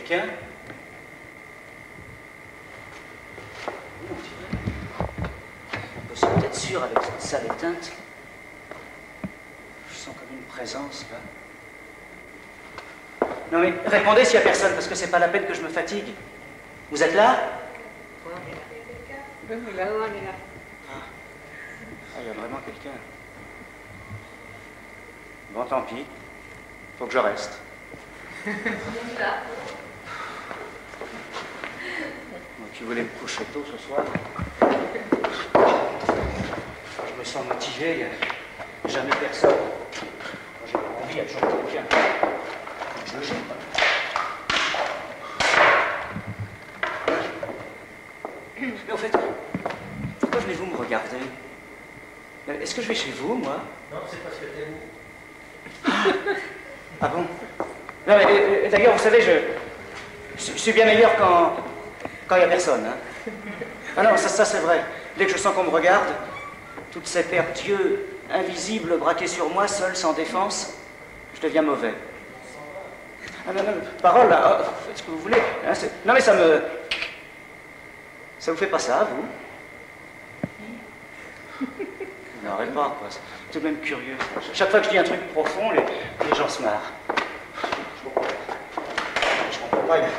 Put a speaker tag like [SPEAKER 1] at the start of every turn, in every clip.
[SPEAKER 1] quelqu'un. On peut se peut-être sûr avec cette salle éteinte. Je sens comme une présence là. Non mais répondez s'il n'y a personne, parce que c'est pas la peine que je me fatigue. Vous êtes là?
[SPEAKER 2] Oui, là-haut, on est là.
[SPEAKER 1] Ah, il y a vraiment quelqu'un. Bon, tant pis. Faut que je reste. Tu voulais me coucher tôt ce soir? Je me sens motivé, il n'y a jamais personne. Quand j'ai pas envie, il y a toujours quelqu'un. Je le gêne. Mais au fait, pourquoi venez-vous me regarder? Est-ce que je vais chez vous, moi?
[SPEAKER 3] Non, c'est parce que t'es où?
[SPEAKER 1] Ah bon? Non, mais d'ailleurs, vous savez, je suis bien meilleur quand il n'y a personne. Hein. Ah non, ça c'est vrai. Dès que je sens qu'on me regarde, toutes ces paires d'yeux invisibles braqués sur moi, seul, sans défense, je deviens mauvais. Ah non, non, parole, là, faites ce que vous voulez. Hein, non, mais ça vous fait pas ça, vous? Non, pas, quoi. C'est tout de même curieux. Chaque fois que je dis un truc profond, les gens se marrent. Je comprends pas. Il y a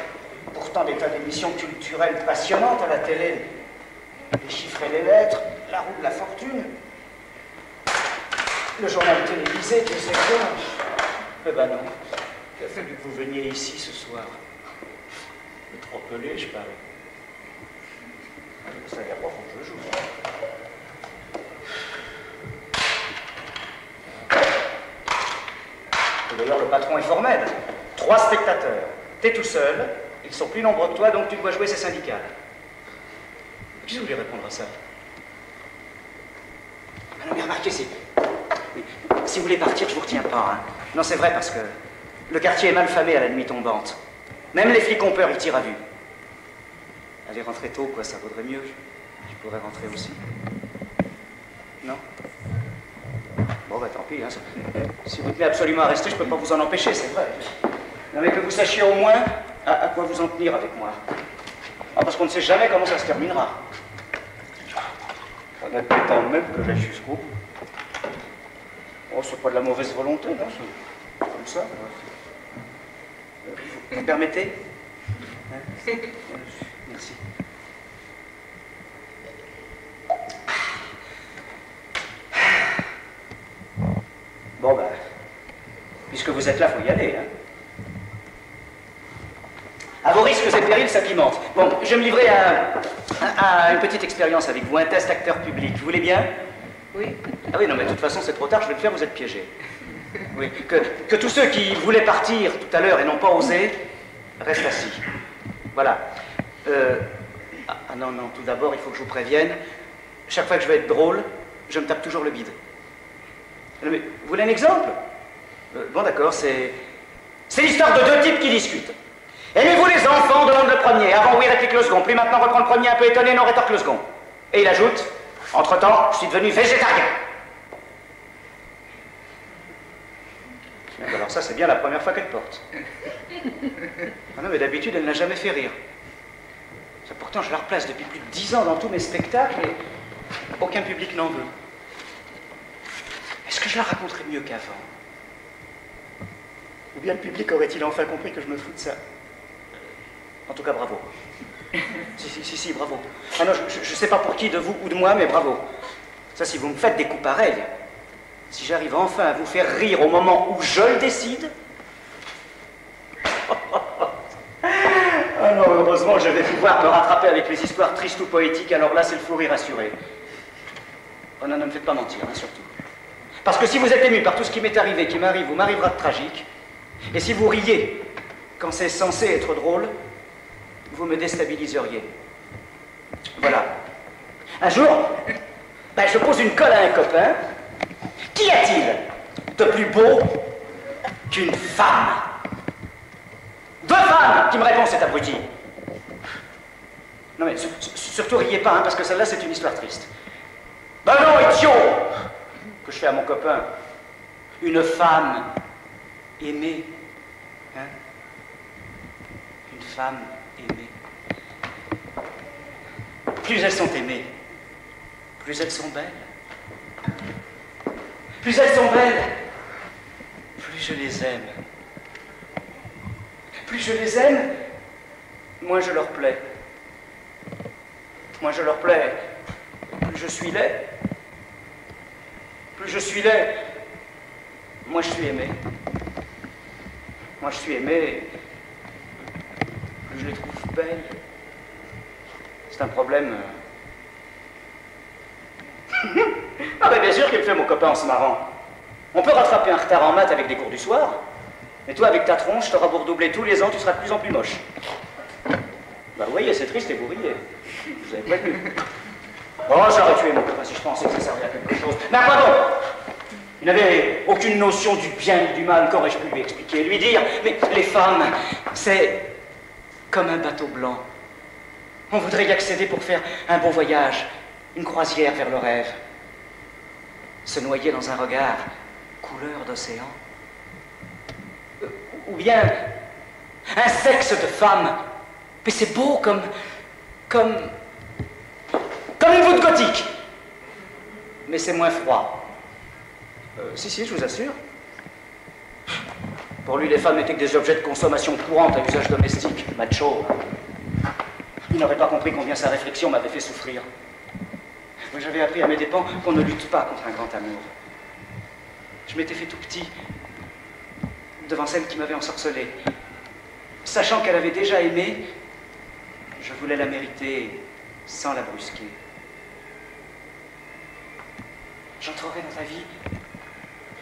[SPEAKER 1] pourtant des tas d'émissions culturelles passionnantes à la télé. Les chiffres et les lettres, la roue de la fortune, le journal télévisé, tout ça. Eh ben non. Il a fallu que vous veniez ici ce soir. Mais trop pelé, je parie. Ça a l'air pas que je joue. D'ailleurs, le patron est formel. 3 spectateurs. T'es tout seul, ils sont plus nombreux que toi, donc tu dois jouer, c'est syndical. Qu'est-ce que vous voulez répondre à ça? Ah non, mais remarquez, si vous voulez partir, je vous retiens pas. Hein. Non, c'est vrai, parce que le quartier est mal famé à la nuit tombante. Même les flics ont peur, ils tirent à vue. Allez rentrer tôt, quoi, ça vaudrait mieux. Je pourrais rentrer aussi. Non? Bon, bah tant pis, hein. Si vous tenez absolument à rester, je peux pas vous en empêcher, c'est vrai. Non, mais que vous sachiez au moins à quoi vous en tenir avec moi. Ah, parce qu'on ne sait jamais comment ça se terminera. En admettant même que j'aille jusqu'au bout. Oh, c'est pas de la mauvaise volonté, non? C'est comme ça. Vous permettez? Hein? Merci. Bon, ben, puisque vous êtes là, faut y aller, hein. À vos risques et périls, ça pimente. Bon, je vais me livrer à une petite expérience avec vous, un test acteur public. Vous voulez bien?
[SPEAKER 2] Oui.
[SPEAKER 1] Ah oui, non, mais de toute façon, c'est trop tard, je vais le faire, vous êtes piégés. Oui, que tous ceux qui voulaient partir tout à l'heure et n'ont pas osé, restent assis. Voilà. Ah non, non, tout d'abord, il faut que je vous prévienne. Chaque fois que je vais être drôle, je me tape toujours le bide. Mais, vous voulez un exemple? Bon, d'accord, c'est l'histoire de 2 types qui discutent. Aimez-vous les enfants? Demande le premier. Avant, oui, réplique le second. Puis maintenant, reprend le premier un peu étonné, non, rétorque le second. Et il ajoute, entre-temps, je suis devenu végétarien. Alors ça, c'est bien la première fois qu'elle porte. Ah non, mais d'habitude, elle n'a jamais fait rire. Ça, pourtant, je la replace depuis plus de 10 ans dans tous mes spectacles et aucun public n'en veut. Est-ce que je la raconterais mieux qu'avant? Ou bien le public aurait-il enfin compris que je me fous de ça? En tout cas, bravo. Si, bravo. Ah non, je sais pas pour qui, de vous ou de moi, mais bravo. Ça, si vous me faites des coups pareils, si j'arrive enfin à vous faire rire au moment où je le décide... Ah non, heureusement, je vais pouvoir me rattraper avec les histoires tristes ou poétiques, alors là, c'est le fou rire assuré. Oh non, ne me faites pas mentir, hein, surtout. Parce que si vous êtes ému par tout ce qui m'est arrivé, qui m'arrive ou m'arrivera de tragique, et si vous riez quand c'est censé être drôle, vous me déstabiliseriez. Voilà. Un jour, ben, je pose une colle à un copain. Qu'y a-t-il de plus beau qu'une femme? 2 femmes qui me répondent, cet abruti. Non mais surtout riez pas, hein, parce que celle-là c'est une histoire triste. Ben non, idiot! Que je fais à mon copain. Une femme aimée. Hein? Une femmes aimées. Plus elles sont aimées, plus elles sont belles. Plus elles sont belles, plus je les aime. Plus je les aime, moins je leur plais. Moins je leur plais, plus je suis laid. Plus je suis laid, moins je suis aimé. Moi je suis aimé, plus je les trouve belles. C'est un problème. Ah mais bien sûr qu'il me fait mon copain en se marrant. On peut rattraper un retard en maths avec des cours du soir, mais toi avec ta tronche, t'auras beau redoubler tous les ans, tu seras de plus en plus moche. Bah vous voyez, c'est triste et vous riez. Vous avez pas vu. Oh, j'aurais tué mon copain si je pensais que ça servait à quelque chose. Mais quoi donc? Il n'avait aucune notion du bien et du mal. Qu'aurais-je pu lui expliquer, lui dire? Mais les femmes, c'est comme un bateau blanc. On voudrait y accéder pour faire un beau voyage, une croisière vers le rêve. Se noyer dans un regard couleur d'océan. Ou bien un sexe de femme. Mais c'est beau comme une voûte gothique. Mais c'est moins froid. Si, je vous assure. Pour lui, les femmes n'étaient que des objets de consommation courante à usage domestique, macho. Il n'aurait pas compris combien sa réflexion m'avait fait souffrir. J'avais appris à mes dépens qu'on ne lutte pas contre un grand amour. Je m'étais fait tout petit devant celle qui m'avait ensorcelé. Sachant qu'elle avait déjà aimé, je voulais la mériter sans la brusquer. J'entrerai dans ta vie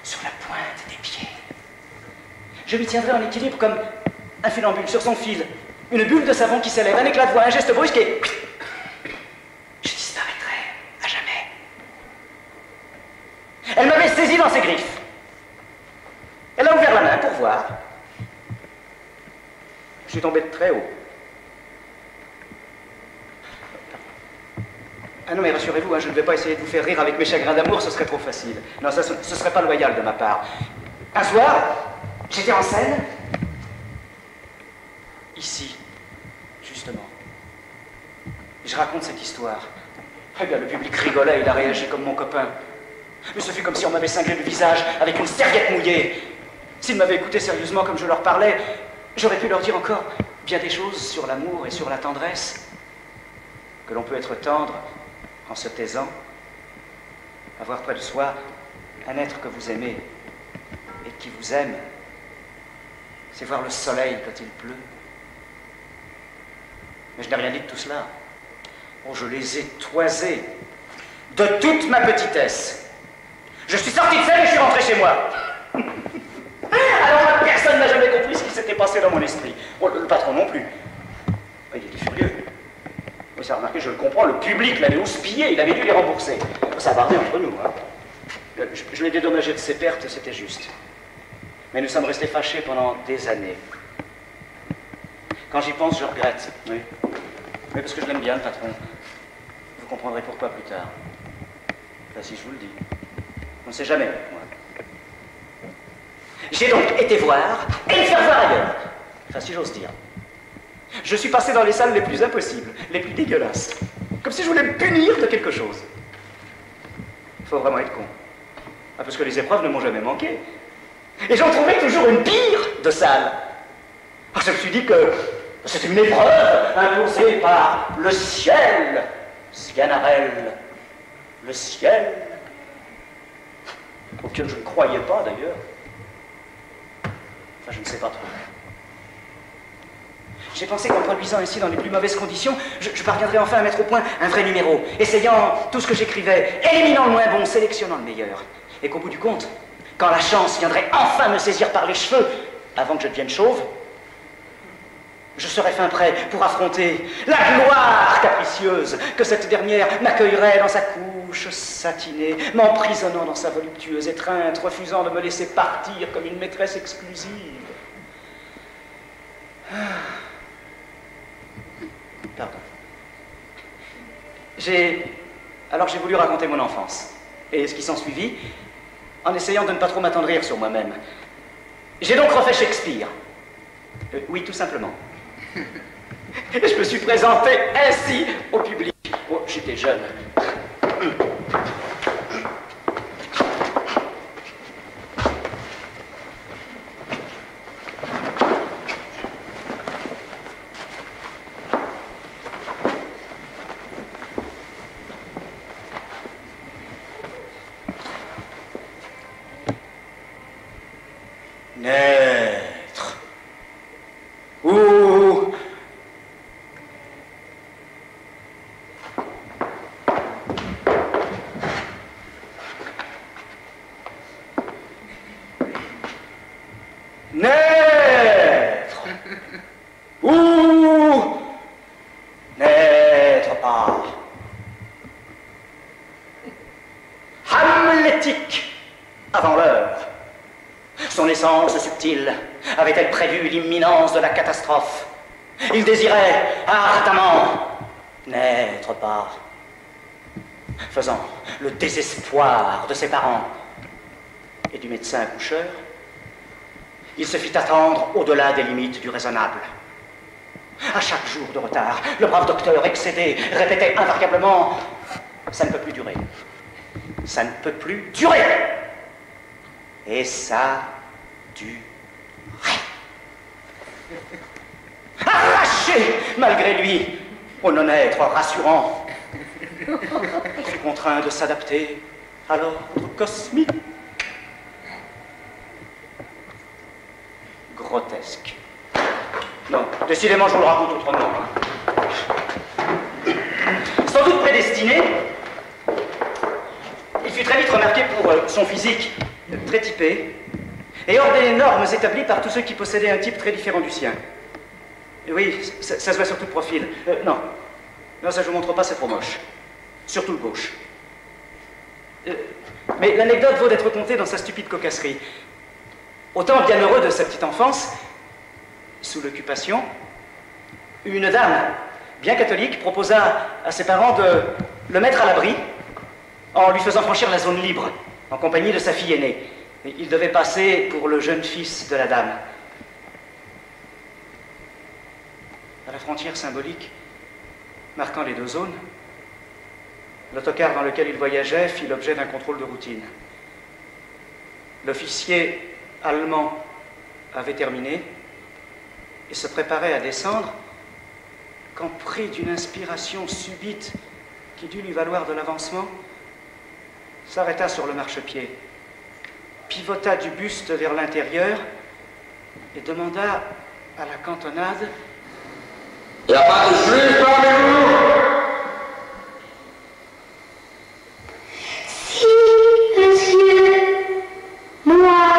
[SPEAKER 1] sur la pointe des pieds. Je lui tiendrai en équilibre comme un funambule sur son fil, une bulle de savon qui s'élève, un éclat de voix, un geste brusque et je disparaîtrai à jamais. Elle m'avait saisi dans ses griffes. Elle a ouvert la main pour voir. Je suis tombé de très haut. Ah non, mais rassurez-vous, hein, je ne vais pas essayer de vous faire rire avec mes chagrins d'amour, ce serait trop facile. Non, ça, ce serait pas loyal de ma part. Un soir, j'étais en scène, ici, justement. Et je raconte cette histoire. Eh bien, le public rigolait, il a réagi comme mon copain. Mais ce fut comme si on m'avait cinglé le visage avec une serviette mouillée. S'ils m'avaient écouté sérieusement comme je leur parlais, j'aurais pu leur dire encore bien des choses sur l'amour et sur la tendresse. Que l'on peut être tendre en se taisant, avoir près de soi un être que vous aimez et qui vous aime, c'est voir le soleil quand il pleut. Mais je n'ai rien dit de tout cela. Oh, je les ai toisés de toute ma petitesse. Je suis sorti de scène et je suis rentré chez moi. Alors là, personne n'a jamais compris ce qui s'était passé dans mon esprit. Bon, le patron non plus. Il était furieux. Oui, ça a remarqué, je le comprends, le public l'avait houspillé, il avait dû les rembourser. Ça a bardé entre nous, hein. Je l'ai dédommagé de ses pertes, c'était juste. Mais nous sommes restés fâchés pendant des années. Quand j'y pense, je regrette, oui. Oui, parce que je l'aime bien, le patron. Vous comprendrez pourquoi plus tard. Enfin, si je vous le dis. On ne sait jamais, moi. J'ai donc été voir et me faire voir ailleurs. Enfin, si j'ose dire. Je suis passé dans les salles les plus impossibles, les plus dégueulasses. Comme si je voulais me punir de quelque chose. Il faut vraiment être con. Ah, parce que les épreuves ne m'ont jamais manqué. Et j'en trouvais toujours une pire de salle. Alors je me suis dit que c'était une épreuve imposée par le ciel. Sganarelle. Le ciel. Auquel je ne croyais pas d'ailleurs. Enfin, je ne sais pas trop. J'ai pensé qu'en produisant ainsi dans les plus mauvaises conditions, je parviendrais enfin à mettre au point un vrai numéro, essayant tout ce que j'écrivais, éliminant le moins bon, sélectionnant le meilleur. Et qu'au bout du compte, quand la chance viendrait enfin me saisir par les cheveux, avant que je devienne chauve, je serais fin prêt pour affronter la gloire capricieuse que cette dernière m'accueillerait dans sa couche satinée, m'emprisonnant dans sa voluptueuse étreinte, refusant de me laisser partir comme une maîtresse exclusive. Pardon. Alors j'ai voulu raconter mon enfance, et ce qui s'en suivit, en essayant de ne pas trop m'attendrir sur moi-même. J'ai donc refait Shakespeare. Oui, tout simplement. Et je me suis présenté ainsi au public. Oh, j'étais jeune. Naître. Ou naître. Ou n'être pas. Hamlétique avant l'heure. Son essence subtile avait-elle prévu l'imminence de la catastrophe? Il désirait ardemment n'être pas, faisant le désespoir de ses parents et du médecin accoucheur. Il se fit attendre au-delà des limites du raisonnable. À chaque jour de retard, le brave docteur excédé répétait invariablement « Ça ne peut plus durer. Ça ne peut plus durer !» Et ça durait. Arraché, malgré lui, au non-être rassurant, il fut contraint de s'adapter à l'ordre cosmique. Grotesque. Non, décidément, je vous le raconte autrement. Sans doute prédestiné, il fut très vite remarqué pour son physique très typé et hors des normes établies par tous ceux qui possédaient un type très différent du sien. Oui, ça se voit surtout de profil. Non, ça je vous montre pas, c'est trop moche. Surtout le gauche. Mais l'anecdote vaut d'être contée dans sa stupide cocasserie. Au temps bienheureux de sa petite enfance, sous l'occupation, une dame, bien catholique, proposa à ses parents de le mettre à l'abri en lui faisant franchir la zone libre, en compagnie de sa fille aînée. Il devait passer pour le jeune fils de la dame. À la frontière symbolique, marquant les deux zones, l'autocar dans lequel il voyageait fit l'objet d'un contrôle de routine. L'officier allemand avait terminé et se préparait à descendre quand, pris d'une inspiration subite qui dut lui valoir de l'avancement, s'arrêta sur le marchepied, pivota du buste vers l'intérieur et demanda à la cantonade: « Y a pas de juif parmi vous ?»
[SPEAKER 2] Si, monsieur, moi.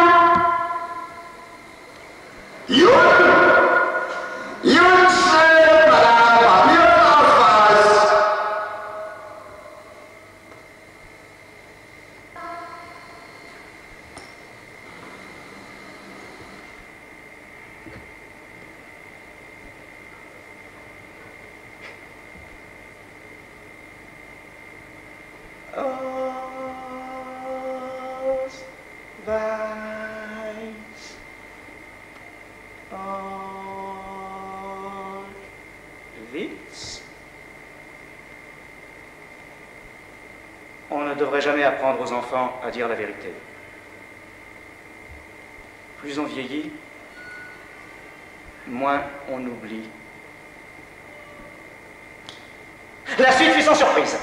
[SPEAKER 1] On ne devrait jamais apprendre aux enfants à dire la vérité. Plus on vieillit, moins on oublie. La suite fut sans surprise.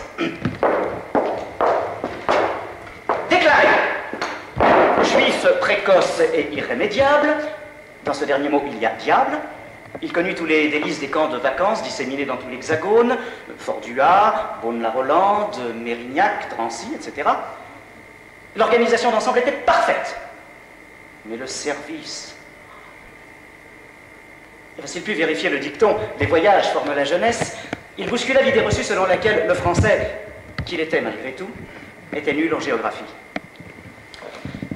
[SPEAKER 1] Déclaré juif précoce et irrémédiable, dans ce dernier mot il y a diable. Il connut tous les délices des camps de vacances disséminés dans tout l'Hexagone, Fort-du-Ha, Beaune-la-Rolande, Mérignac, Drancy, etc. L'organisation d'ensemble était parfaite. Mais le service... S'il put vérifier le dicton « Les voyages forment la jeunesse », il bouscula l'idée reçue selon laquelle le français, qu'il était malgré tout, était nul en géographie.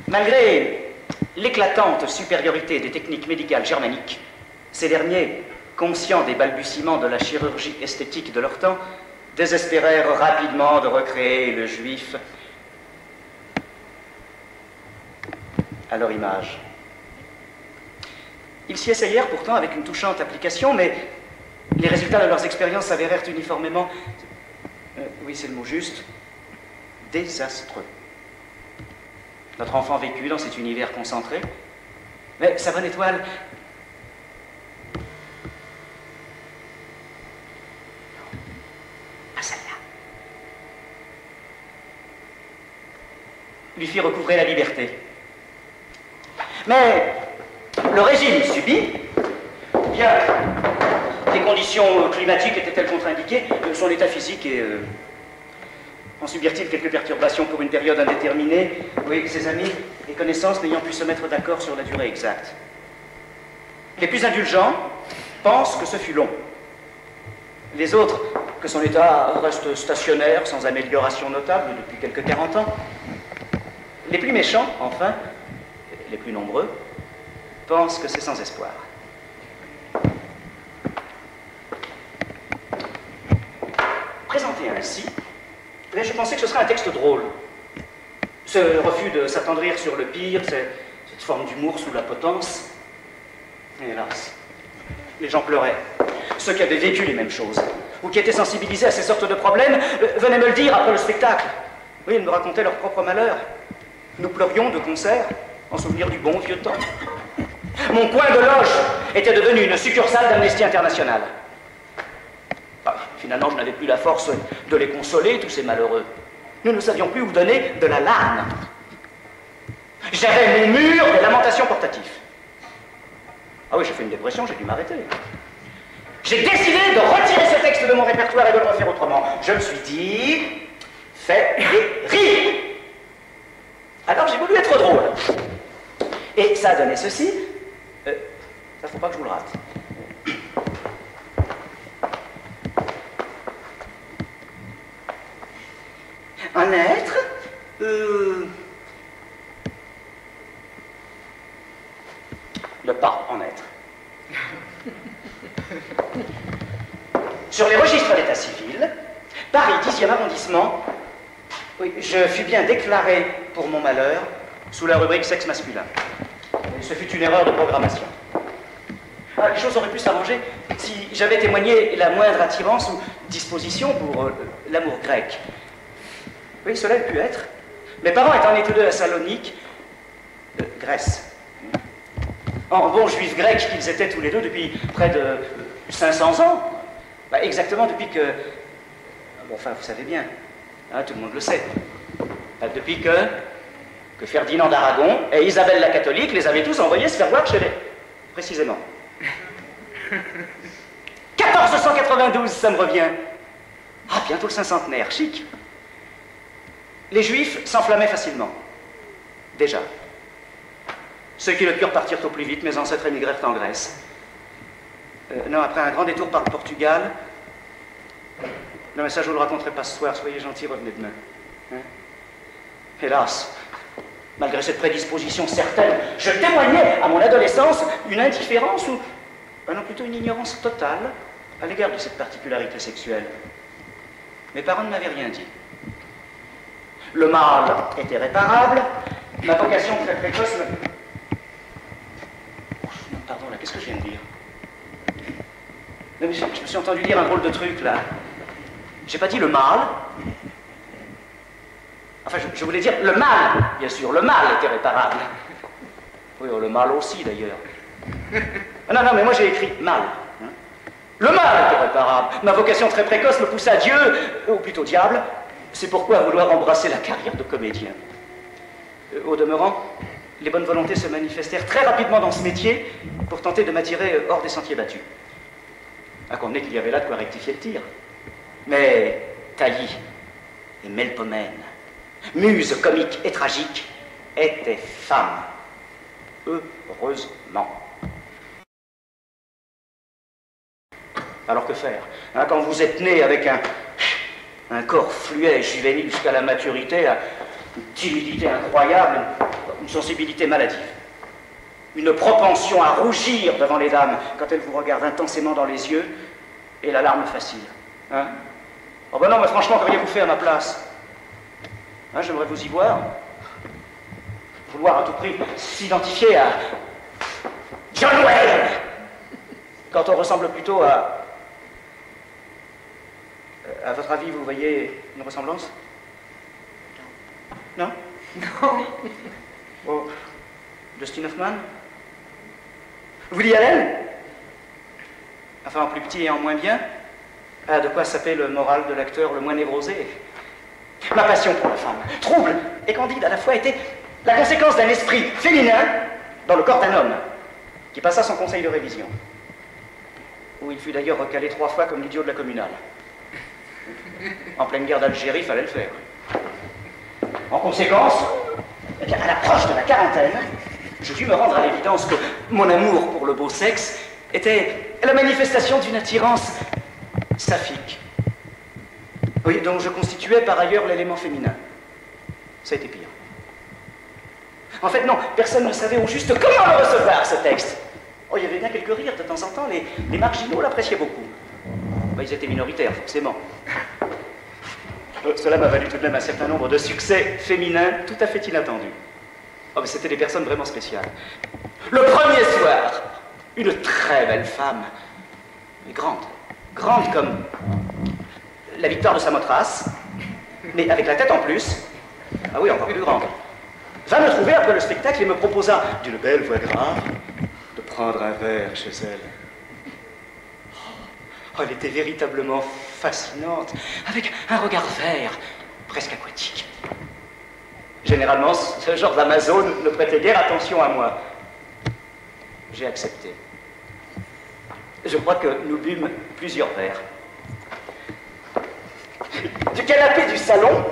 [SPEAKER 1] Malgré l'éclatante supériorité des techniques médicales germaniques, ces derniers, conscients des balbutiements de la chirurgie esthétique de leur temps, désespérèrent rapidement de recréer le juif à leur image. Ils s'y essayèrent pourtant avec une touchante application, mais les résultats de leurs expériences s'avérèrent uniformément, oui c'est le mot juste, désastreux. Notre enfant vécut dans cet univers concentré, mais sa bonne étoile lui fit recouvrer la liberté. Mais le régime subit, bien les conditions climatiques étaient-elles contre-indiquées, son état physique et en subirent-ils quelques perturbations pour une période indéterminée? Oui, ses amis et connaissances n'ayant pu se mettre d'accord sur la durée exacte. Les plus indulgents pensent que ce fut long. Les autres, que son état reste stationnaire, sans amélioration notable depuis quelques 40 ans. Les plus méchants, enfin, les plus nombreux, pensent que c'est sans espoir. Présenté ainsi, je pensais que ce serait un texte drôle. Ce refus de s'attendrir sur le pire, cette forme d'humour sous la potence. Et hélas, les gens pleuraient. Ceux qui avaient vécu les mêmes choses, ou qui étaient sensibilisés à ces sortes de problèmes, venaient me le dire après le spectacle. Oui, ils me racontaient leur propre malheur. Nous pleurions de concert, en souvenir du bon vieux temps. Mon coin de loge était devenu une succursale d'Amnesty International. Finalement, je n'avais plus la force de les consoler, tous ces malheureux. Nous ne savions plus où donner de la larme. J'avais mon mur de lamentations portatifs. Ah oui, j'ai fait une dépression, j'ai dû m'arrêter. J'ai décidé de retirer ce texte de mon répertoire et de le refaire autrement. Je me suis dit, fais rire. Alors j'ai voulu être drôle. Et ça a donné ceci. Ça, faut pas que je vous le rate. Un être, le pas en être. Sur les registres d'état civil, Paris 10e arrondissement, oui, je fus bien déclaré pour mon malheur sous la rubrique sexe masculin. Et ce fut une erreur de programmation. Ah, les choses auraient pu s'arranger si j'avais témoigné la moindre attirance ou disposition pour l'amour grec. Oui, cela a pu être. Mes parents étant nés tous deux à Salonique, Grèce. En bons juifs grecs qu'ils étaient tous les deux depuis près de 500 ans. Bah, exactement depuis que... Bon, enfin, vous savez bien, hein, tout le monde le sait. Bah, depuis que Ferdinand d'Aragon et Isabelle la catholique les avaient tous envoyés se faire voir chez les... Précisément. 1492, ça me revient. Ah, bientôt le cinquantenaire, chic. Les Juifs s'enflammaient facilement. Déjà. Ceux qui le purent partirent au plus vite, mes ancêtres émigrèrent en Grèce. Non, après un grand détour par le Portugal... Non, mais ça, je ne vous le raconterai pas ce soir. Soyez gentils, revenez demain. Hein? Hélas, malgré cette prédisposition certaine, je témoignais à mon adolescence une indifférence ou... non, plutôt une ignorance totale à l'égard de cette particularité sexuelle. Mes parents ne m'avaient rien dit. Le mal était réparable, ma vocation très précoce me... Pardon, là, qu'est-ce que je viens de dire? Non, mais je me suis entendu dire un drôle de truc, là. J'ai pas dit le mal. Enfin, je voulais dire le mal, bien sûr. Le mal était réparable. Oui, le mal aussi, d'ailleurs. Non, non, mais moi j'ai écrit mal. Hein. Le mal était réparable. Ma vocation très précoce me poussa à Dieu, ou plutôt diable. C'est pourquoi vouloir embrasser la carrière de comédien. Au demeurant, les bonnes volontés se manifestèrent très rapidement dans ce métier pour tenter de m'attirer hors des sentiers battus. À convenir qu'il y avait là de quoi rectifier le tir. Mais Thalie et Melpomène, muses comiques et tragiques, étaient femmes. Heureusement. Alors que faire hein, quand vous êtes né avec un corps fluet, juvénile jusqu'à la maturité, une timidité incroyable, une sensibilité maladive, une propension à rougir devant les dames quand elles vous regardent intensément dans les yeux, et la larme facile. Hein? Oh ben non, mais franchement, qu'auriez-vous fait à ma place? Hein, j'aimerais vous y voir. Vouloir à tout prix s'identifier à John Wayne. Quand on ressemble plutôt à... À votre avis, vous voyez une ressemblance? Non?
[SPEAKER 3] Non.
[SPEAKER 1] Oh. Dustin Hoffman? Woody Allen? Enfin, en plus petit et en moins bien? Ah, de quoi saper le moral de l'acteur le moins névrosé? Ma passion pour la femme, trouble et candide à la fois, était la conséquence d'un esprit féminin dans le corps d'un homme qui passa son conseil de révision, où il fut d'ailleurs recalé 3 fois comme l'idiot de la communale. En pleine guerre d'Algérie, fallait le faire. En conséquence, eh bien, à l'approche de la quarantaine, je dus me rendre à l'évidence que mon amour pour le beau sexe était la manifestation d'une attirance saphique. Oui, dont je constituais par ailleurs l'élément féminin. Ça a été pire. En fait, non, personne ne savait au juste comment le recevoir, ce texte. Oh, il y avait bien quelques rires de temps en temps, les marginaux l'appréciaient beaucoup. Bah, ils étaient minoritaires, forcément. Cela m'a valu tout de même un certain nombre de succès féminins tout à fait inattendus. Oh, mais c'était des personnes vraiment spéciales. Le premier soir, une très belle femme, mais grande, grande comme la victoire de Samothrace, mais avec la tête en plus, ah oui, encore plus grande, va me trouver après le spectacle et me proposa, d'une belle voix grave, de prendre un verre chez elle. Oh, elle était véritablement fascinante, avec un regard vert, presque aquatique. Généralement, ce genre d'Amazone ne prêtait guère attention à moi. J'ai accepté. Je crois que nous bûmes plusieurs verres. Du canapé du salon,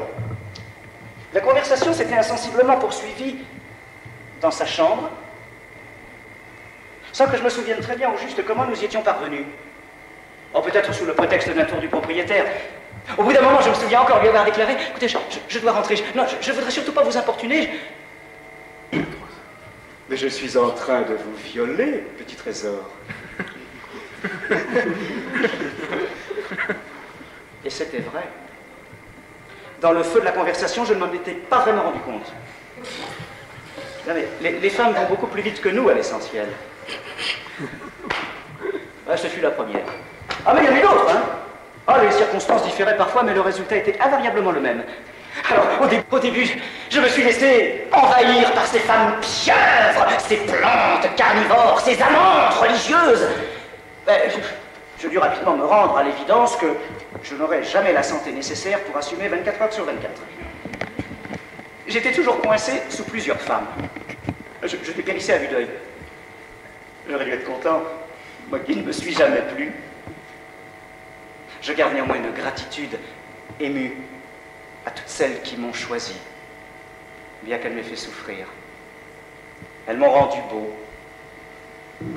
[SPEAKER 1] la conversation s'était insensiblement poursuivie dans sa chambre, sans que je me souvienne très bien au juste comment nous y étions parvenus. Oh, peut-être sous le prétexte d'un tour du propriétaire. Au bout d'un moment, je me souviens encore lui avoir déclaré, écoutez, je dois rentrer. Je voudrais surtout pas vous importuner. Mais je suis en train de vous violer, petit trésor. Et c'était vrai. Dans le feu de la conversation, je ne m'en étais pas vraiment rendu compte. Non, mais les femmes vont beaucoup plus vite que nous à l'essentiel. Ah, ce fut la première. Ah, mais il y en a d'autres, hein. Ah, les circonstances différaient parfois, mais le résultat était invariablement le même. Alors, au début, je me suis laissé envahir par ces femmes pieuvres, ces plantes carnivores, ces amantes religieuses. Je dus rapidement me rendre à l'évidence que je n'aurais jamais la santé nécessaire pour assumer 24 heures sur 24. J'étais toujours coincé sous plusieurs femmes. Je dépérissais à vue d'œil. J'aurais dû être content, moi qui ne me suis jamais plu. Je garde néanmoins une gratitude émue à toutes celles qui m'ont choisi, bien qu'elles m'aient fait souffrir. Elles m'ont rendu beau,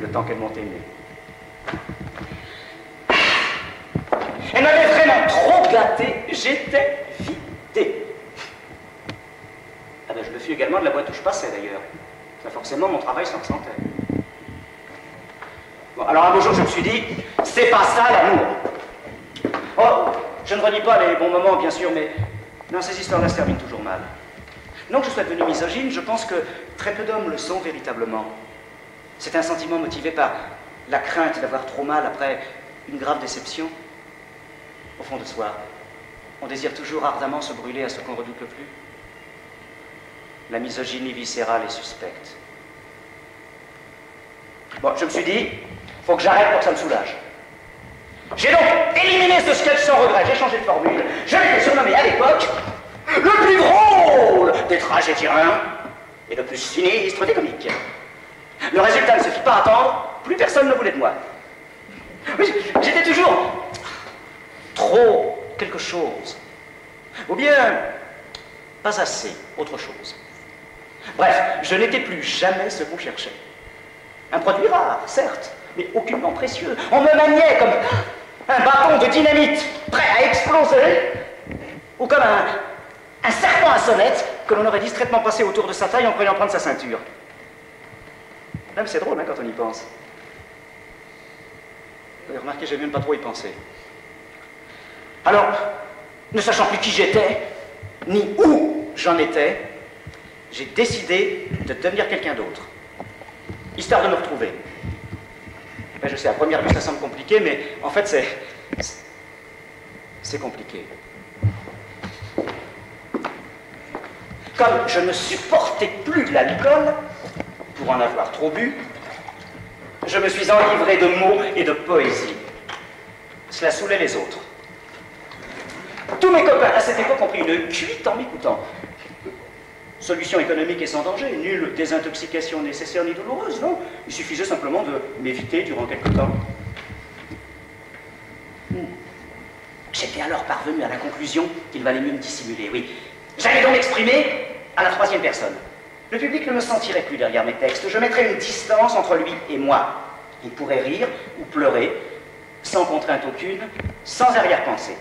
[SPEAKER 1] le temps qu'elles m'ont aimé. Elles m'avaient vraiment trop gâté, j'étais vidé. Ah ben, je le fus également de la boîte où je passais d'ailleurs. Ça, forcément, mon travail s'en ressentait. Bon, alors un beau jour, je me suis dit, c'est pas ça l'amour. Oh, je ne redis pas les bons moments, bien sûr, mais non, ces histoires-là se terminent toujours mal. Non que je sois devenu misogyne, je pense que très peu d'hommes le sont véritablement. C'est un sentiment motivé par la crainte d'avoir trop mal après une grave déception. Au fond de soi, on désire toujours ardemment se brûler à ce qu'on redoute le plus. La misogynie viscérale est suspecte. Bon, je me suis dit, faut que j'arrête pour que ça me soulage. J'ai donc éliminé ce sketch sans regret, j'ai changé de formule. Je l'ai surnommé à l'époque le plus drôle des tragédiens et le plus sinistre des comiques. Le résultat ne se fit pas attendre, plus personne ne voulait de moi. J'étais toujours trop quelque chose, ou bien pas assez autre chose. Bref, je n'étais plus jamais ce qu'on cherchait. Un produit rare, certes, mais aucunement précieux. On me maniait comme un bâton de dynamite prêt à exploser, ou comme un serpent à sonnette que l'on aurait distraitement passé autour de sa taille en croyant prendre sa ceinture. Là, mais c'est drôle, hein, quand on y pense. Vous avez remarqué, j'ai même pas trop y pensé. Alors, ne sachant plus qui j'étais, ni où j'en étais, j'ai décidé de devenir quelqu'un d'autre. histoire de me retrouver. Ben, je sais, à première vue, ça semble compliqué, mais en fait, c'est compliqué. Comme je ne supportais plus l'alcool, pour en avoir trop bu, je me suis enivré de mots et de poésie. Cela saoulait les autres. Tous mes copains à cette époque ont pris une cuite en m'écoutant. Solution économique et sans danger, nulle désintoxication nécessaire ni douloureuse, non. Il suffisait simplement de m'éviter durant quelque temps. J'étais alors parvenu à la conclusion qu'il valait mieux me dissimuler, oui. J'allais donc m'exprimer à la troisième personne. Le public ne me sentirait plus derrière mes textes. Je mettrais une distance entre lui et moi. Il pourrait rire ou pleurer, sans contrainte aucune, sans arrière-pensée.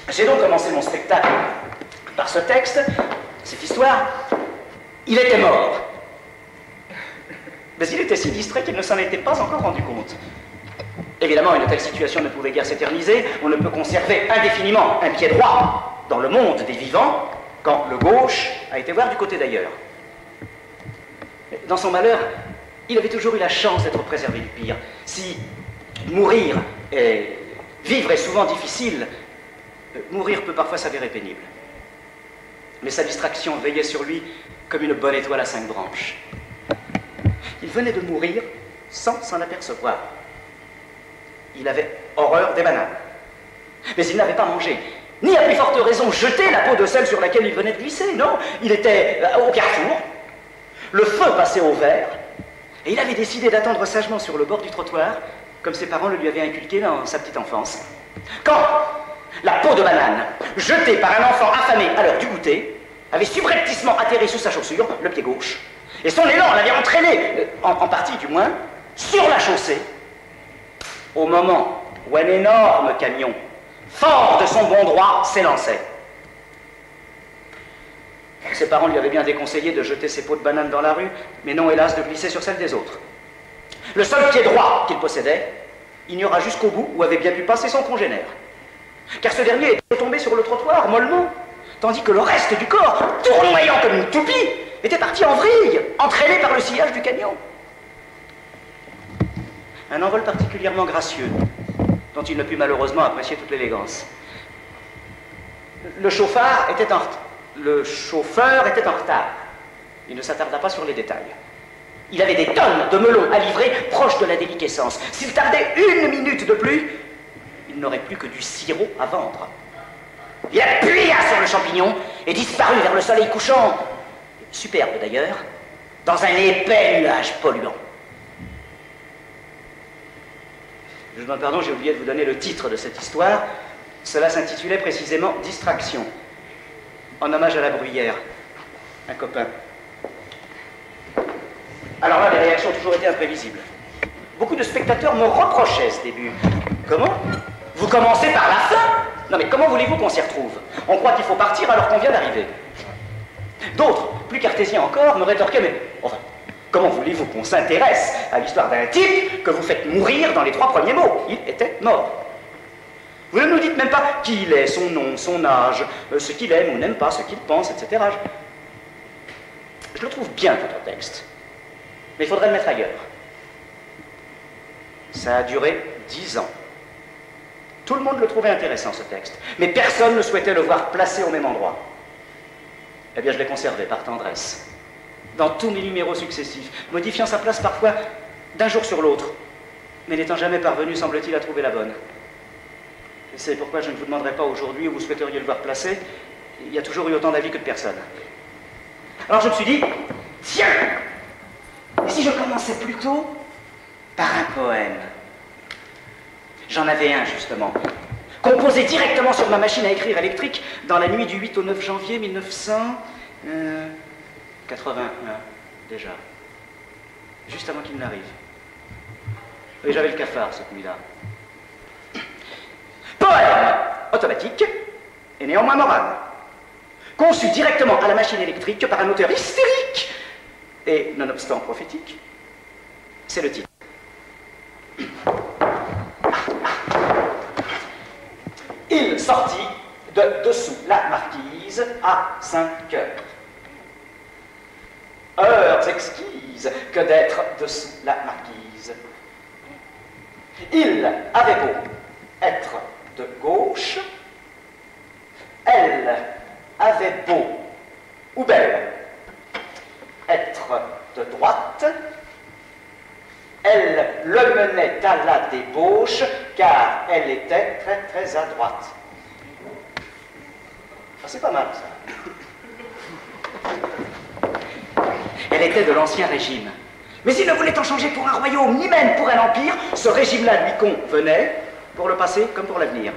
[SPEAKER 1] J'ai donc commencé mon spectacle par ce texte, cette histoire. Il était mort. Mais il était si distrait qu'il ne s'en était pas encore rendu compte. Évidemment, une telle situation ne pouvait guère s'éterniser. On ne peut conserver indéfiniment un pied droit dans le monde des vivants quand le gauche a été voir du côté d'ailleurs. Dans son malheur, il avait toujours eu la chance d'être préservé du pire. Si mourir et vivre est souvent difficile, mourir peut parfois s'avérer pénible. Mais sa distraction veillait sur lui comme une bonne étoile à 5 branches. Il venait de mourir sans s'en apercevoir. Il avait horreur des bananes. Mais il n'avait pas mangé, ni à plus forte raison jeté la peau de celle sur laquelle il venait de glisser, non. Il était au carrefour, le feu passait au vert, et il avait décidé d'attendre sagement sur le bord du trottoir, comme ses parents le lui avaient inculqué dans sa petite enfance. Quand la peau de banane, jetée par un enfant affamé à l'heure du goûter, avait subrepticement atterri sous sa chaussure, le pied gauche, et son élan l'avait entraîné, en partie du moins, sur la chaussée, au moment où un énorme camion, fort de son bon droit, s'élançait. Ses parents lui avaient bien déconseillé de jeter ses peaux de banane dans la rue, mais non, hélas, de glisser sur celle des autres. Le seul pied droit qu'il possédait ignora jusqu'au bout où avait bien pu passer son congénère. Car ce dernier était tombé sur le trottoir, mollement, tandis que le reste du corps, tournoyant comme une toupie, était parti en vrille, entraîné par le sillage du camion. Un envol particulièrement gracieux, dont il ne put malheureusement apprécier toute l'élégance. Le chauffeur était en retard. Il ne s'attarda pas sur les détails. Il avait des tonnes de melons à livrer proches de la déliquescence. S'il tardait une minute de plus, il n'aurait plus que du sirop à vendre. Il appuya sur le champignon et disparut vers le soleil couchant, superbe d'ailleurs, dans un épais nuage polluant. Je vous demande pardon, j'ai oublié de vous donner le titre de cette histoire. Cela s'intitulait précisément « Distraction », en hommage à la Bruyère, un copain. Alors là, les réactions ont toujours été imprévisibles. Beaucoup de spectateurs me reprochaient ce début. Comment? Vous commencez par la fin? Non mais comment voulez-vous qu'on s'y retrouve? On croit qu'il faut partir alors qu'on vient d'arriver. D'autres, plus cartésiens encore, me rétorquaient, mais enfin, comment voulez-vous qu'on s'intéresse à l'histoire d'un type que vous faites mourir dans les 3 premiers mots? Il était mort. Vous ne nous dites même pas qui il est, son nom, son âge, ce qu'il aime ou n'aime pas, ce qu'il pense, etc. Je le trouve bien, votre texte. Mais il faudrait le mettre ailleurs. Ça a duré 10 ans. Tout le monde le trouvait intéressant, ce texte. Mais personne ne souhaitait le voir placé au même endroit. Eh bien, je l'ai conservé par tendresse. Dans tous mes numéros successifs, modifiant sa place parfois d'un jour sur l'autre, mais n'étant jamais parvenu, semble-t-il, à trouver la bonne. Et c'est pourquoi je ne vous demanderai pas aujourd'hui où vous souhaiteriez le voir placé. Il y a toujours eu autant d'avis que de personnes. Alors je me suis dit, tiens, et si je commençais plutôt par un poème? J'en avais un, justement, composé directement sur ma machine à écrire électrique dans la nuit du 8 au 9 janvier 1981, déjà. Juste avant qu'il n'arrive. Et j'avais le cafard cette nuit-là. Poème automatique et néanmoins moral. Conçu directement à la machine électrique par un auteur hystérique et, nonobstant prophétique, c'est le titre. Il sortit de dessous la marquise à 5 heures. heures exquises que d'être dessous la marquise. Il avait beau être de gauche, elle avait beau, ou belle, être de droite, elle le menait à la débauche, car elle était très très adroite. Ah, c'est pas mal ça. Elle était de l'ancien régime. Mais il ne voulait en changer pour un royaume, ni même pour un empire. Ce régime-là lui convenait, pour le passé comme pour l'avenir.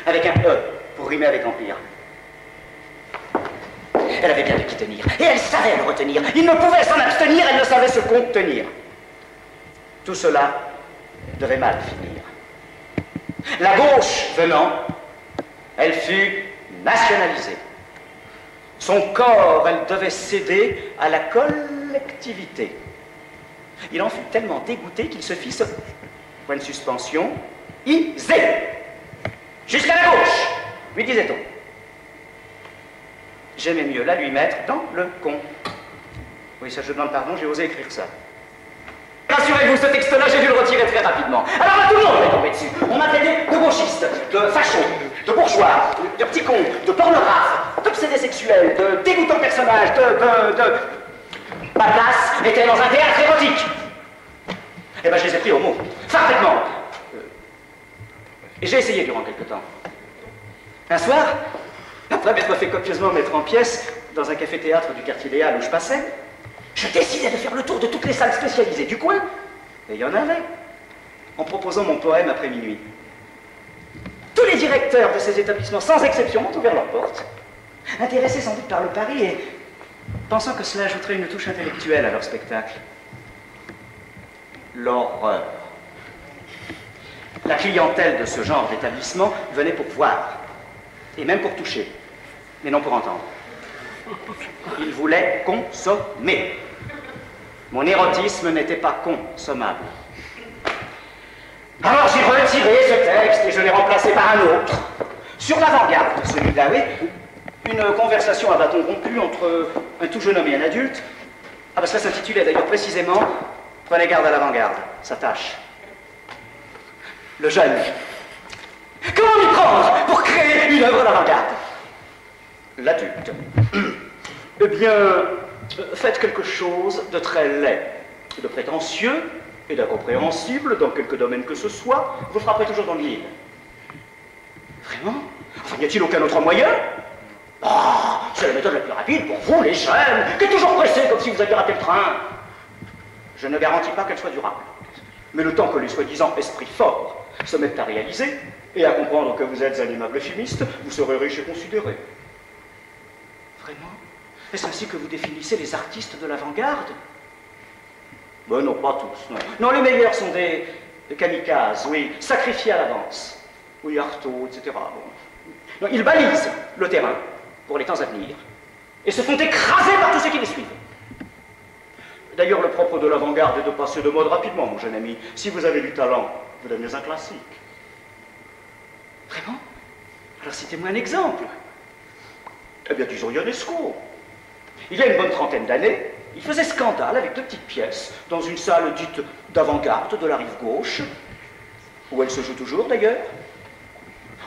[SPEAKER 1] Avec un E, pour rimer avec empire. Elle avait bien de qui tenir, et elle savait le retenir. Il ne pouvait s'en abstenir, elle ne savait se contenir. Tout cela devait mal finir. La gauche venant, elle fut nationalisée. Son corps, elle devait céder à la collectivité. Il en fut tellement dégoûté qu'il se fit ce point de suspension, isé. Jusqu'à la gauche, lui disait-on. J'aimais mieux la lui mettre dans le con. Oui, ça je demande pardon, j'ai osé écrire ça. Rassurez-vous, ce texte-là, j'ai dû le retirer très rapidement. Alors là, tout le monde est tombé dessus. On m'a traité de gauchiste, de facho, de bourgeois, de petit con, de pornographe, d'obsédé sexuel, de dégoûtant personnage, Ma place était dans un théâtre érotique. Eh ben, je les ai pris au mot, parfaitement. Et j'ai essayé durant quelque temps. Un soir, après m'être fait copieusement mettre en pièces dans un café-théâtre du quartier des Halles où je passais, je décidai de faire le tour de toutes les salles spécialisées du coin, et il y en avait, en proposant mon poème après minuit. Tous les directeurs de ces établissements, sans exception, ont ouvert leurs portes, intéressés sans doute par le pari et pensant que cela ajouterait une touche intellectuelle à leur spectacle. L'horreur. La clientèle de ce genre d'établissement venait pour voir, et même pour toucher, mais non pour entendre. Ils voulaient consommer. Mon érotisme n'était pas consommable. Alors j'ai retiré ce texte et je l'ai remplacé par un autre. Sur l'avant-garde, celui-là, oui, une conversation à bâton rompu entre un tout jeune homme et un adulte. Ah ben cela s'intitulait d'ailleurs précisément « Prenez garde à l'avant-garde, ça tâche ». Le jeune. Comment m'y prendre pour créer une œuvre d'avant-garde? L'adulte. Eh bien, faites quelque chose de très laid, de prétentieux et d'incompréhensible dans quelque domaine que ce soit, vous frapperez toujours dans le mille. Vraiment? Enfin, n'y a-t-il aucun autre moyen? Oh, c'est la méthode la plus rapide pour vous, les jeunes, qui êtes toujours pressés comme si vous aviez raté le train. Je ne garantis pas qu'elle soit durable. Mais le temps que les soi-disant esprits forts se mettent à réaliser et à comprendre que vous êtes un aimable chimiste, vous serez riche et considéré. Vraiment? Est-ce ainsi que vous définissez les artistes de l'avant-garde? Ben non, pas tous, non. Non, les meilleurs sont des kamikazes, oui, sacrifiés à l'avance. Oui, Artaud, etc. Bon. Non, ils balisent le terrain pour les temps à venir et se font écraser par tous ceux qui les suivent. D'ailleurs, le propre de l'avant-garde est de passer de mode rapidement, mon jeune ami. Si vous avez du talent, vous devenez un classique. Vraiment? Alors citez-moi un exemple. Eh bien, disons Ionesco. Il y a une bonne trentaine d'années, il faisait scandale avec deux petites pièces dans une salle dite d'avant-garde de la rive gauche, où elle se joue toujours d'ailleurs.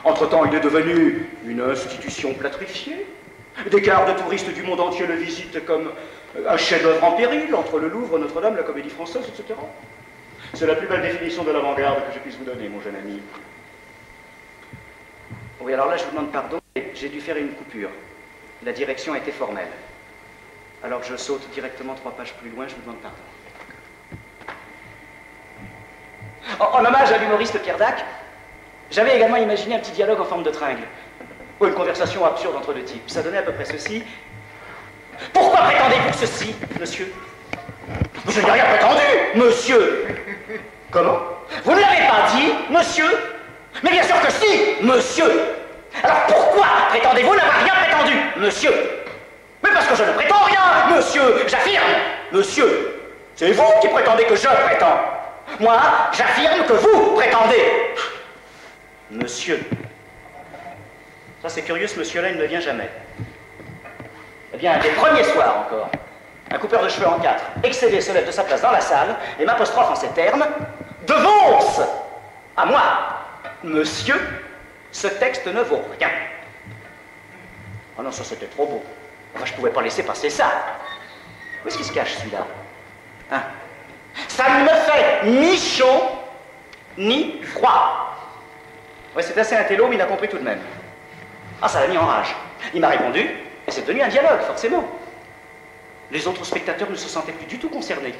[SPEAKER 1] Entre-temps, il est devenu une institution plâtrifiée. Des quarts de touristes du monde entier le visitent comme un chef-d'œuvre en péril entre le Louvre, Notre-Dame, la Comédie Française, etc. C'est la plus belle définition de l'avant-garde que je puisse vous donner, mon jeune ami. Oui, alors là, je vous demande pardon, j'ai dû faire une coupure. La direction était formelle. Alors je saute directement 3 pages plus loin, je vous demande pardon. En hommage à l'humoriste Pierre Dac, j'avais également imaginé un petit dialogue en forme de tringle. Ou une conversation absurde entre deux types. Ça donnait à peu près ceci. Pourquoi prétendez-vous ceci, monsieur? Je n'ai rien prétendu, monsieur. Comment? Vous ne l'avez pas dit, monsieur? Mais bien sûr que si, monsieur. Alors pourquoi prétendez-vous n'avoir rien prétendu, monsieur? Mais parce que je ne prétends rien, monsieur. J'affirme, monsieur. C'est vous qui prétendez que je prétends. Moi, j'affirme que vous prétendez. Monsieur. Ça, c'est curieux, ce monsieur-là, il ne vient jamais. Eh bien, des premiers soirs encore, un coupeur de cheveux en 4, excédé, se lève de sa place dans la salle et m'apostrophe en ces termes: Devance à moi, monsieur, ce texte ne vaut rien. Oh non, ça c'était trop beau. Enfin, je pouvais pas laisser passer ça. Où est-ce qu'il se cache, celui-là? Hein? Ça ne me fait ni chaud, ni froid. Ouais, c'est assez intello, mais il a compris tout de même. Ah, ça l'a mis en rage. Il m'a répondu, et c'est devenu un dialogue, forcément. Les autres spectateurs ne se sentaient plus du tout concernés.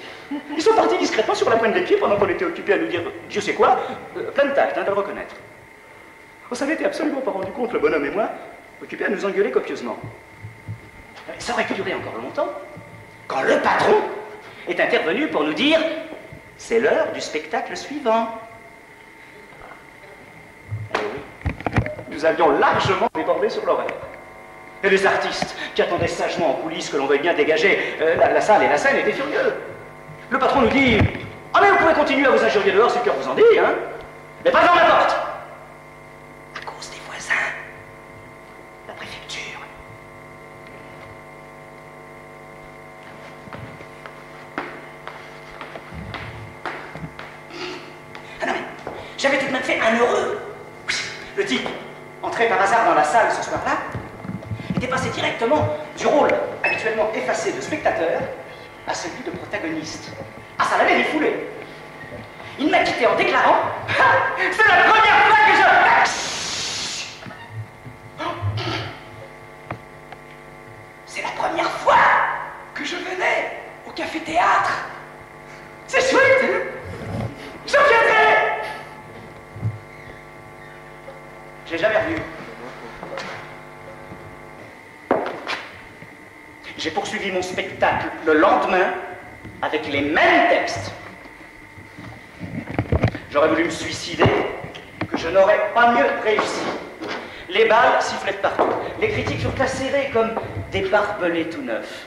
[SPEAKER 1] Ils sont partis discrètement sur la pointe des pieds pendant qu'on était occupés à nous dire Dieu sait quoi, plein de tact, hein, de le reconnaître. On s'en était absolument pas rendu compte, le bonhomme et moi, occupés à nous engueuler copieusement. Ça aurait pu durer encore longtemps, quand le patron est intervenu pour nous dire c'est l'heure du spectacle suivant. Eh oui, nous avions largement débordé sur l'horaire. Et les artistes, qui attendaient sagement en coulisses que l'on veuille bien dégager la salle et la scène, étaient furieux. Le patron nous dit « Ah mais vous pouvez continuer à vous injurier dehors, c'est le cœur vous en dit, hein, mais pas dans la porte !» À cause des voisins, la préfecture. Ah non mais, j'avais tout de même fait un heureux. Le type, entré par hasard dans la salle ce soir-là, était passé directement du rôle habituellement effacé de spectateur à celui de protagoniste. Ah, ça l'avait défoulé. Il m'a quitté en déclarant « C'est la première fois que je... » C'est la première fois que je venais au café-théâtre. C'est chouette, hein? Je viendrai. J'ai jamais revu. J'ai poursuivi mon spectacle le lendemain avec les mêmes textes. J'aurais voulu me suicider, que je n'aurais pas mieux réussi. Les balles sifflaient de partout. Les critiques furent acérées comme des barbelés tout neufs.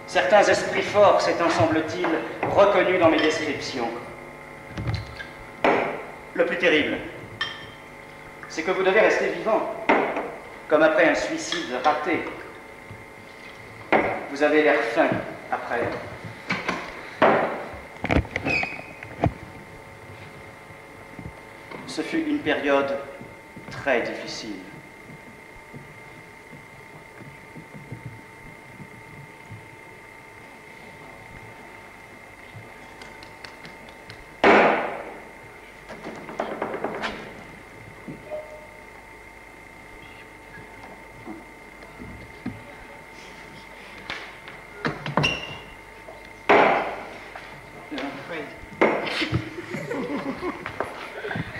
[SPEAKER 1] Certains esprits forts s'étant, semble-t-il, reconnus dans mes descriptions. Le plus terrible, c'est que vous devez rester vivant, comme après un suicide raté. Vous avez l'air fin après. Ce fut une période très difficile.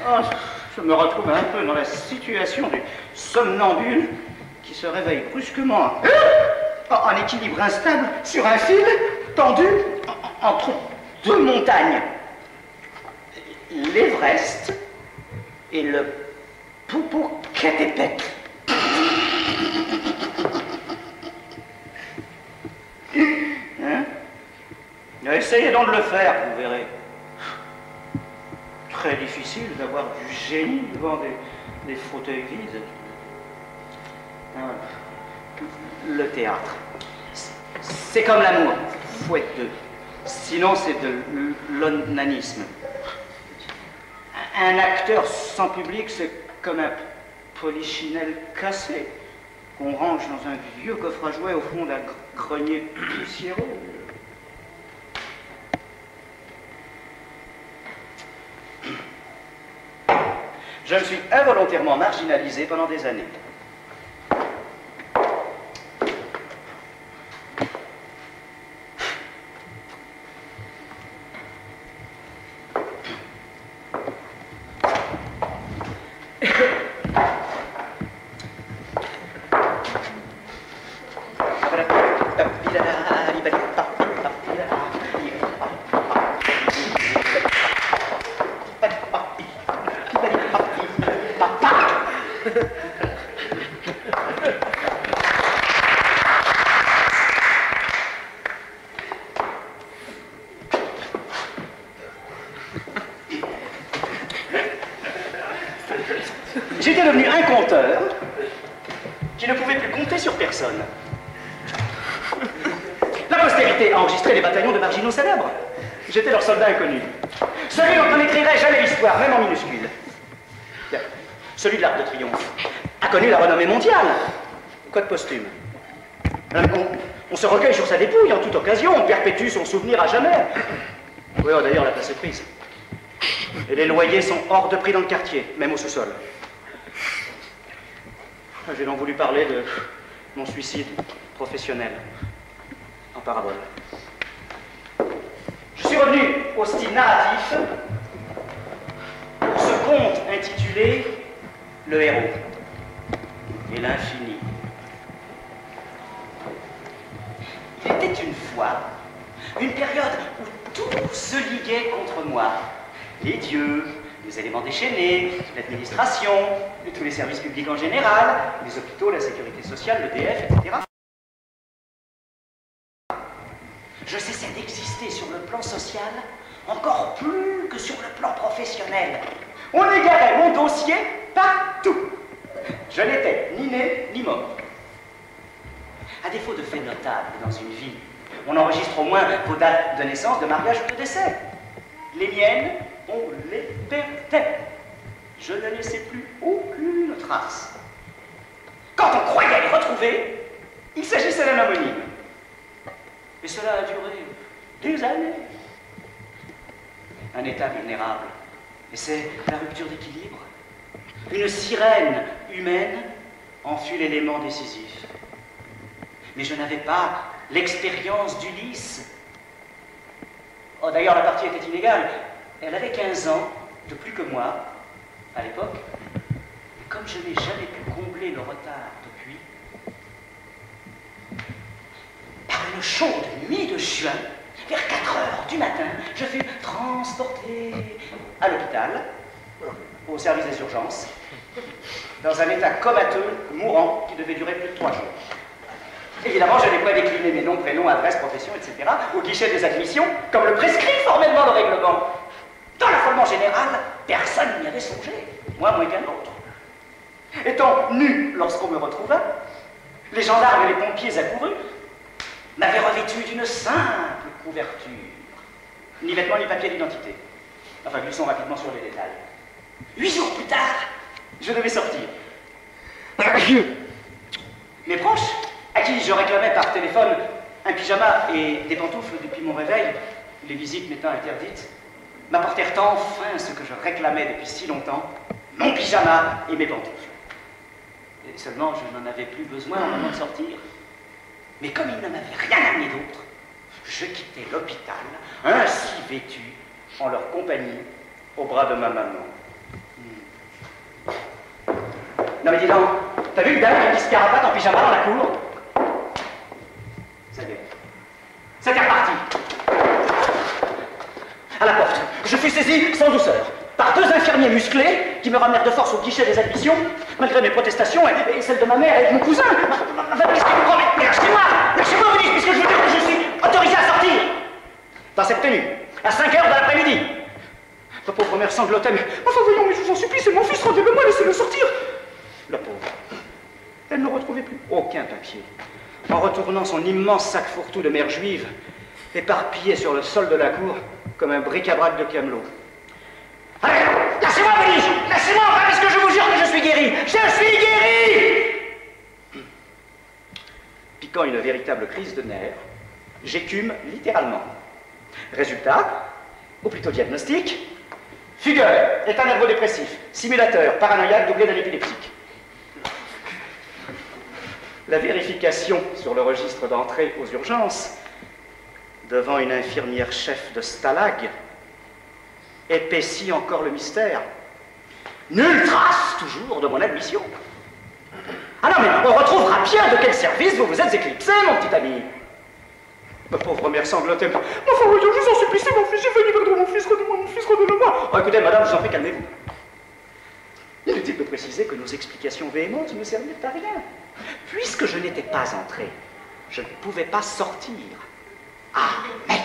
[SPEAKER 1] Oh, je me retrouve un peu dans la situation du somnambule qui se réveille brusquement en équilibre instable sur un fil tendu entre deux montagnes. L'Everest et le Popocatépetl. Hein? Essayez donc de le faire, vous verrez. Très difficile d'avoir du génie devant des fauteuils vides. Le théâtre, c'est comme l'amour, faut être deux. Sinon, c'est de l'onanisme. Un acteur sans public, c'est comme un polichinelle cassé qu'on range dans un vieux coffre à jouets au fond d'un grenier poussiéreux. Je me suis involontairement marginalisé pendant des années. postérité a enregistré les bataillons de marginaux célèbres. J'étais leur soldat inconnu. Celui dont on n'écrirait jamais l'histoire, même en minuscule. Bien. Celui de l'Arc de Triomphe a connu la renommée mondiale. Code posthume. On se recueille sur sa dépouille en toute occasion, on perpétue son souvenir à jamais. Oui, oh, d'ailleurs, la place est prise. Et les loyers sont hors de prix dans le quartier, même au sous-sol. J'ai donc voulu parler de mon suicide professionnel en parabole. Je suis revenu au style narratif pour ce conte intitulé Le héros et l'infini. Il était une fois une période où tout se liguait contre moi. Les dieux, les éléments déchaînés, l'administration, tous les services publics en général, les hôpitaux, la sécurité sociale, l'EDF, etc. Je cessais d'exister sur le plan social encore plus que sur le plan professionnel. On égarait mon dossier partout. Je n'étais ni né ni mort. À défaut de faits notables dans une vie, on enregistre au moins vos dates de naissance, de mariage ou de décès. Les miennes, on les perdait. Je ne laissais plus aucune trace. Quand on croyait les retrouver, il s'agissait d'un homonyme. Et cela a duré des années. Un état vulnérable. Et c'est la rupture d'équilibre. Une sirène humaine en fut l'élément décisif. Mais je n'avais pas l'expérience d'Ulysse. Oh, d'ailleurs, la partie était inégale. Elle avait 15 ans, de plus que moi, à l'époque. Et comme je n'ai jamais pu combler le retard depuis, par une chaude nuit de juin, vers 4 heures du matin, je fus transporté à l'hôpital, au service des urgences, dans un état comateux, mourant, qui devait durer plus de 3 jours. Évidemment, je n'ai pas décliné mes noms, prénoms, adresses, professions, etc. au guichet des admissions, comme le prescrit formellement le règlement. Dans l'affolement général, personne n'y avait songé, moi moins qu'un autre. Étant nu lorsqu'on me retrouva, les gendarmes et les pompiers accourus m'avaient revêtu d'une simple couverture. Ni vêtements, ni papier d'identité. Enfin, glissons rapidement sur les détails. 8 jours plus tard, je devais sortir. Mes proches, à qui je réclamais par téléphone un pyjama et des pantoufles depuis mon réveil, les visites m'étant interdites, m'apportèrent enfin ce que je réclamais depuis si longtemps, mon pyjama et mes pantoufles. Et seulement, je n'en avais plus besoin au moment de sortir. Mais comme il ne m'avait rien amené d'autre, je quittais l'hôpital, ainsi vêtu, en leur compagnie, au bras de ma maman. Non mais dis donc, t'as vu le dingue qui se carapate en pyjama dans la cour? Ça y est. C'était reparti. À la porte, je fus saisi sans douceur par 2 infirmiers musclés qui me ramenèrent de force au guichet des admissions, malgré mes protestations et celles de ma mère et de mon cousin. Mais lâchez-moi, vous dites, puisque je veux dire que je suis autorisé à sortir. Dans cette tenue, à 5 heures de l'après-midi. Ma pauvre mère sanglotait, mais enfin voyons, mais je vous en supplie, c'est mon fils, rendez-le-moi, laissez-le sortir. La pauvre. Elle ne retrouvait plus aucun papier. En retournant son immense sac fourre-tout de mère juive, éparpillé sur le sol de la cour, comme un bric-à-brac de camelot. Allez, lâchez-moi, dis-je, lâchez-moi, enfin, parce que je vous jure que je suis guéri. Je suis guéri. Piquant une véritable crise de nerfs, j'écume littéralement. Résultat, ou plutôt diagnostic, fugueur, état nerveux-dépressif, simulateur, paranoïaque doublé d'un épileptique. La vérification sur le registre d'entrée aux urgences, devant une infirmière chef de Stalag, épaissit encore le mystère. Nulle trace, toujours, de mon admission. Ah non, mais on retrouvera bien de quel service vous vous êtes éclipsé, mon petit ami. Ma pauvre mère sanglotait. Ma enfin, je vous en supplie, c'est mon fils, j'ai venu perdre mon fils, redonnez-moi. Oh, écoutez, madame, je vous en prie, calmez-vous. Inutile de préciser que nos explications véhémentes ne servirent à rien. Puisque je n'étais pas entré, je ne pouvais pas sortir. Ah, mais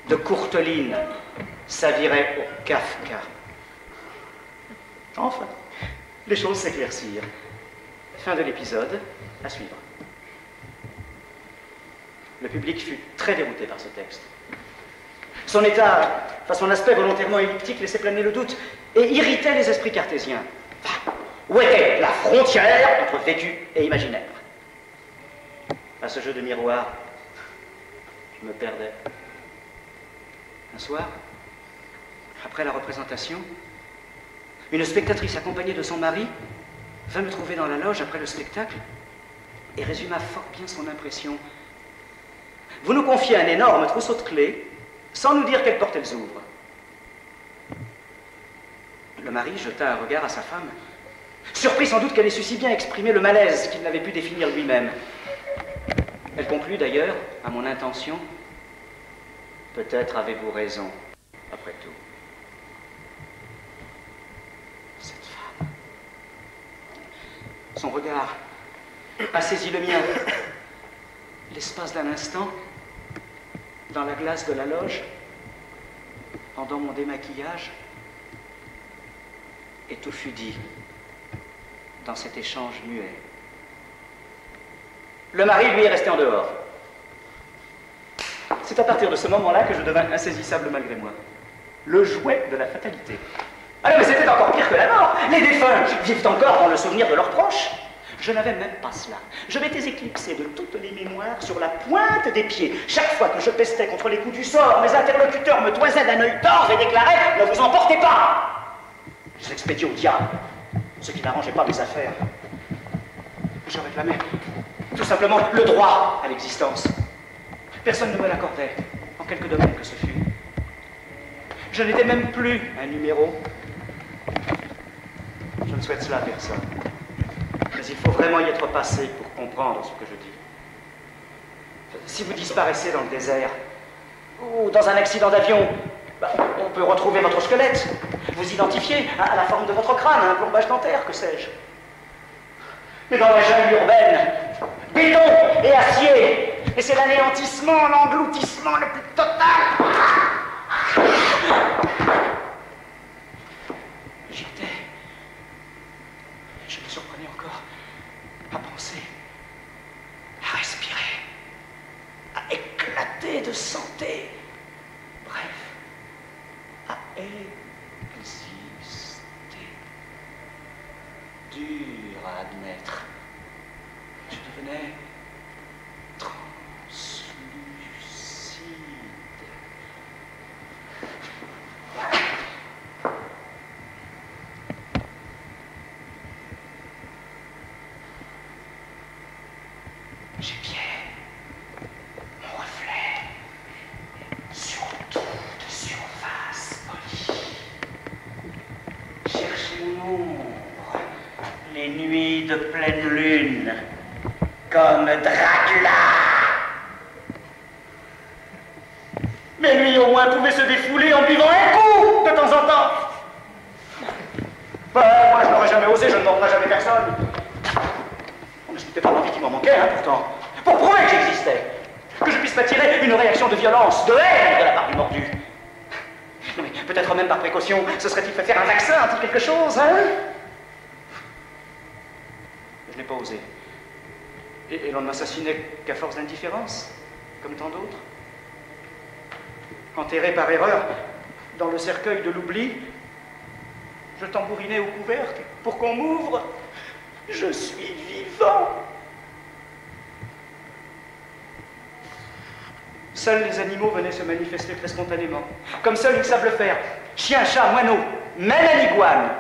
[SPEAKER 1] de Courteline s'avirait au Kafka. Enfin, les choses s'éclaircirent. Fin de l'épisode, à suivre. Le public fut très dérouté par ce texte. Son état, enfin son aspect volontairement elliptique laissait planer le doute et irritait les esprits cartésiens. Où était la frontière entre vécu et imaginaire? À ce jeu de miroir, je me perdais. Un soir, après la représentation, une spectatrice accompagnée de son mari vint me trouver dans la loge après le spectacle et résuma fort bien son impression. Vous nous confiez un énorme trousseau de clés sans nous dire quelle porte elles ouvrent. Le mari jeta un regard à sa femme, surpris sans doute qu'elle ait su si bien exprimer le malaise qu'il n'avait pu définir lui-même. Elle conclut d'ailleurs, à mon intention, peut-être avez-vous raison, après tout. Cette femme. Son regard a saisi le mien. L'espace d'un instant, dans la glace de la loge, pendant mon démaquillage, et tout fut dit dans cet échange muet. Le mari, lui, est resté en dehors. C'est à partir de ce moment-là que je devins insaisissable malgré moi. Le jouet de la fatalité. Ah mais c'était encore pire que la mort. Les défunts vivent encore dans le souvenir de leurs proches. Je n'avais même pas cela. Je m'étais éclipsé de toutes les mémoires sur la pointe des pieds. Chaque fois que je pestais contre les coups du sort, mes interlocuteurs me toisaient d'un œil tort et déclaraient « Ne vous emportez pas !» Je l'expédiais au diable, ce qui n'arrangeait pas mes affaires. Je réclamais tout simplement le droit à l'existence. Personne ne me l'accordait, en quelque domaine que ce fût. Je n'étais même plus un numéro. Je ne souhaite cela à personne. Mais il faut vraiment y être passé pour comprendre ce que je dis. Si vous disparaissez dans le désert, ou dans un accident d'avion, on peut retrouver votre squelette, vous identifier à la forme de votre crâne, à un plombage dentaire, que sais-je. Mais dans la jungle urbaine, béton et acier, et c'est l'anéantissement, l'engloutissement le plus total. J'y étais. Je me surprenais encore à penser, à respirer, à éclater de santé. Bref, à exister. Dur à admettre. Je devenais translucide. J'épiais mon reflet sur toute surface polie. Cherchez l'ombre, les nuits de pleine lune, comme Dracula. Mais lui au moins pouvait se défouler en buvant un coup de temps en temps. Moi je n'aurais jamais osé, je ne mordrai jamais personne. Mais ce n'était pas l'envie qui m'en manquait, hein, pourtant. Pour prouver que j'existais. Que je puisse m'attirer une réaction de violence, de haine de la part du mordu. Mais peut-être même par précaution, ce serait-il fait faire un vaccin, un petit quelque chose, hein? Je n'ai pas osé. Et l'on ne m'assassinait qu'à force d'indifférence, comme tant d'autres. Enterré par erreur dans le cercueil de l'oubli, je tambourinais au couvercle pour qu'on m'ouvre. Je suis vivant. Seuls les animaux venaient se manifester très spontanément, comme seuls ils savent le faire. Chien, chat, moineau, même un iguane.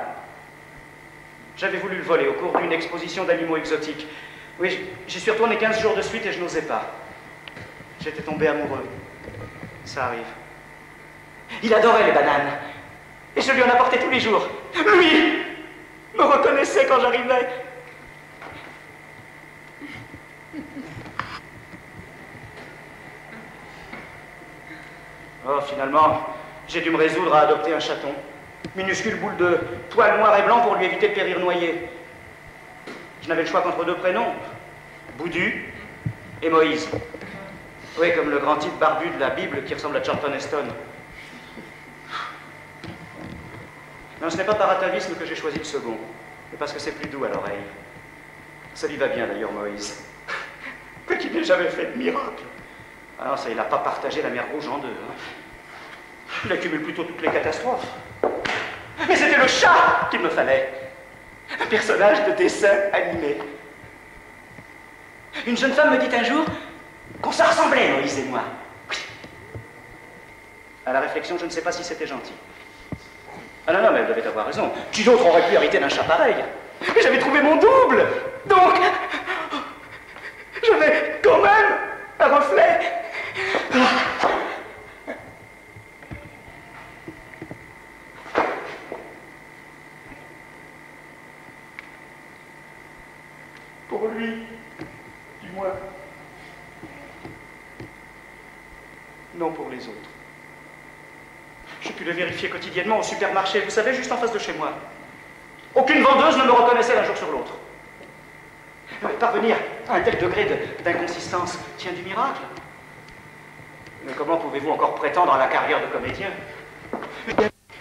[SPEAKER 1] J'avais voulu le voler au cours d'une exposition d'animaux exotiques. Oui, j'y suis retourné 15 jours de suite et je n'osais pas. J'étais tombé amoureux. Ça arrive. Il adorait les bananes. Et je lui en apportais tous les jours. Lui me reconnaissait quand j'arrivais. Oh, finalement, j'ai dû me résoudre à adopter un chaton. Minuscule boule de poil noir et blanc pour lui éviter de périr noyé. Je n'avais le choix qu'entre deux prénoms. Boudu et Moïse. Oui, comme le grand type barbu de la Bible qui ressemble à Charlton Heston. Non, ce n'est pas par atavisme que j'ai choisi le second, mais parce que c'est plus doux à l'oreille. Ça lui va bien d'ailleurs, Moïse. Mais qu'il n'ait jamais fait de miracle. Ah non, ça, il n'a pas partagé la mer Rouge en deux. Hein. Il accumule plutôt toutes les catastrophes. Mais c'était le chat qu'il me fallait. Un personnage de dessin animé. Une jeune femme me dit un jour qu'on se ressemblait, Moïse et moi. Oui. À la réflexion, je ne sais pas si c'était gentil. Ah non, non, mais elle devait avoir raison. Qui d'autre aurait pu hériter d'un chat pareil? Mais j'avais trouvé mon double. Donc, j'avais quand même un reflet. Pour lui, du moins. Non pour les autres. J'ai pu le vérifier quotidiennement au supermarché, vous savez, juste en face de chez moi. Aucune vendeuse ne me reconnaissait d'un jour sur l'autre. Parvenir à un tel degré d'inconsistance tient du miracle. Mais comment pouvez-vous encore prétendre à la carrière de comédien?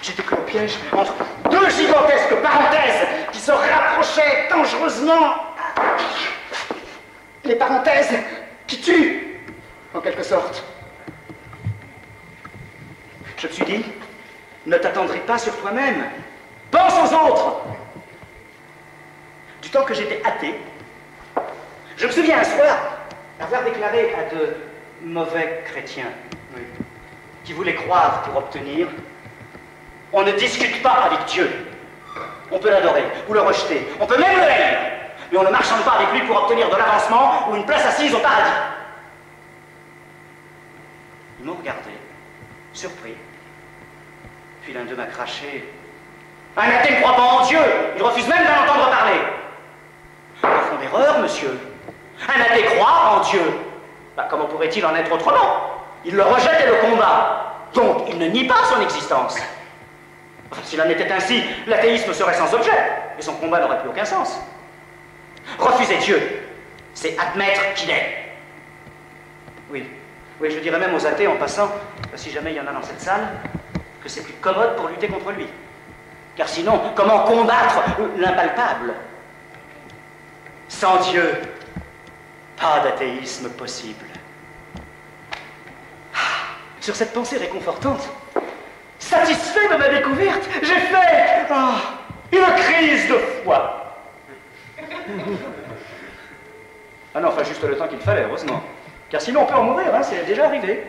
[SPEAKER 1] J'étais pris au piège entre deux gigantesques parenthèses qui se rapprochaient dangereusement. Les parenthèses qui tuent, en quelque sorte. Je me suis dit, ne t'attendris pas sur toi-même. Pense aux autres. Du temps que j'étais athée, je me souviens un soir avoir déclaré à de mauvais chrétiens, oui, qui voulaient croire pour obtenir, on ne discute pas avec Dieu. On peut l'adorer ou le rejeter, on peut même le haïr, mais on ne marchande pas avec lui pour obtenir de l'avancement ou une place assise au paradis. Ils m'ont regardé, surpris. Puis l'un d'eux m'a craché. Un athée ne croit pas en Dieu, il refuse même d'en entendre parler. Ils font d'erreur, monsieur. Un athée croit en Dieu. Bah, comment pourrait-il en être autrement? Il le rejette et le combat. Donc, il ne nie pas son existence. Enfin, s'il en était ainsi, l'athéisme serait sans objet, et son combat n'aurait plus aucun sens. Refuser Dieu, c'est admettre qu'il est. Oui, oui, je dirais même aux athées en passant, si jamais il y en a dans cette salle, que c'est plus commode pour lutter contre lui. Car sinon, comment combattre l'impalpable? Sans Dieu, pas d'athéisme possible. Sur cette pensée réconfortante, satisfait de ma découverte, j'ai fait une crise de foi. Ah non, enfin juste le temps qu'il fallait, heureusement. Car sinon on peut en mourir, hein, c'est déjà arrivé.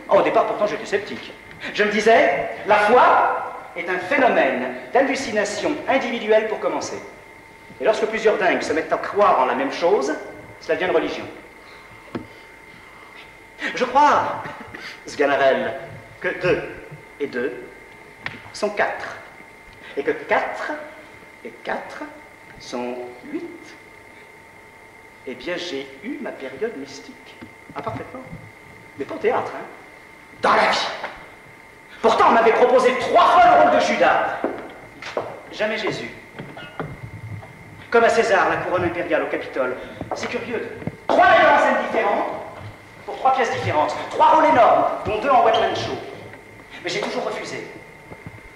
[SPEAKER 1] Au départ, pourtant, j'étais sceptique. Je me disais, la foi est un phénomène d'hallucination individuelle pour commencer. Et lorsque plusieurs dingues se mettent à croire en la même chose, cela devient une religion. Je crois, Sganarelle, que 2 et 2 sont 4. Et que 4 et 4 sont 8. Eh bien, j'ai eu ma période mystique. Ah, parfaitement. Mais pas au théâtre, hein. Dans la vie. Pourtant, on m'avait proposé 3 fois le rôle de Judas. Jamais Jésus. Comme à César, la couronne impériale au Capitole. C'est curieux. 3 metteurs en scène différents, pour 3 pièces différentes. 3 rôles énormes, dont 2 en one-man show. Mais j'ai toujours refusé.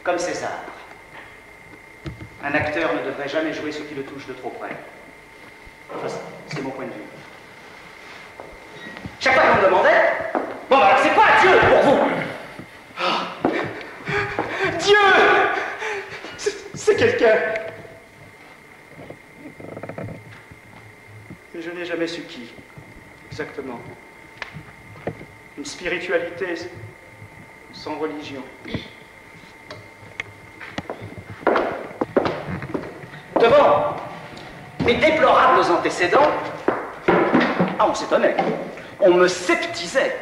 [SPEAKER 1] Comme César. Un acteur ne devrait jamais jouer ce qui le touche de trop près. Enfin, c'est mon point de vue. Chaque fois qu'on me demandait, bon, alors c'est quoi Dieu pour vous? Oh. Dieu, c'est quelqu'un. Mais je n'ai jamais su qui, exactement. Une spiritualité sans religion. Devant mes déplorables antécédents, on s'étonnait. On me sceptisait.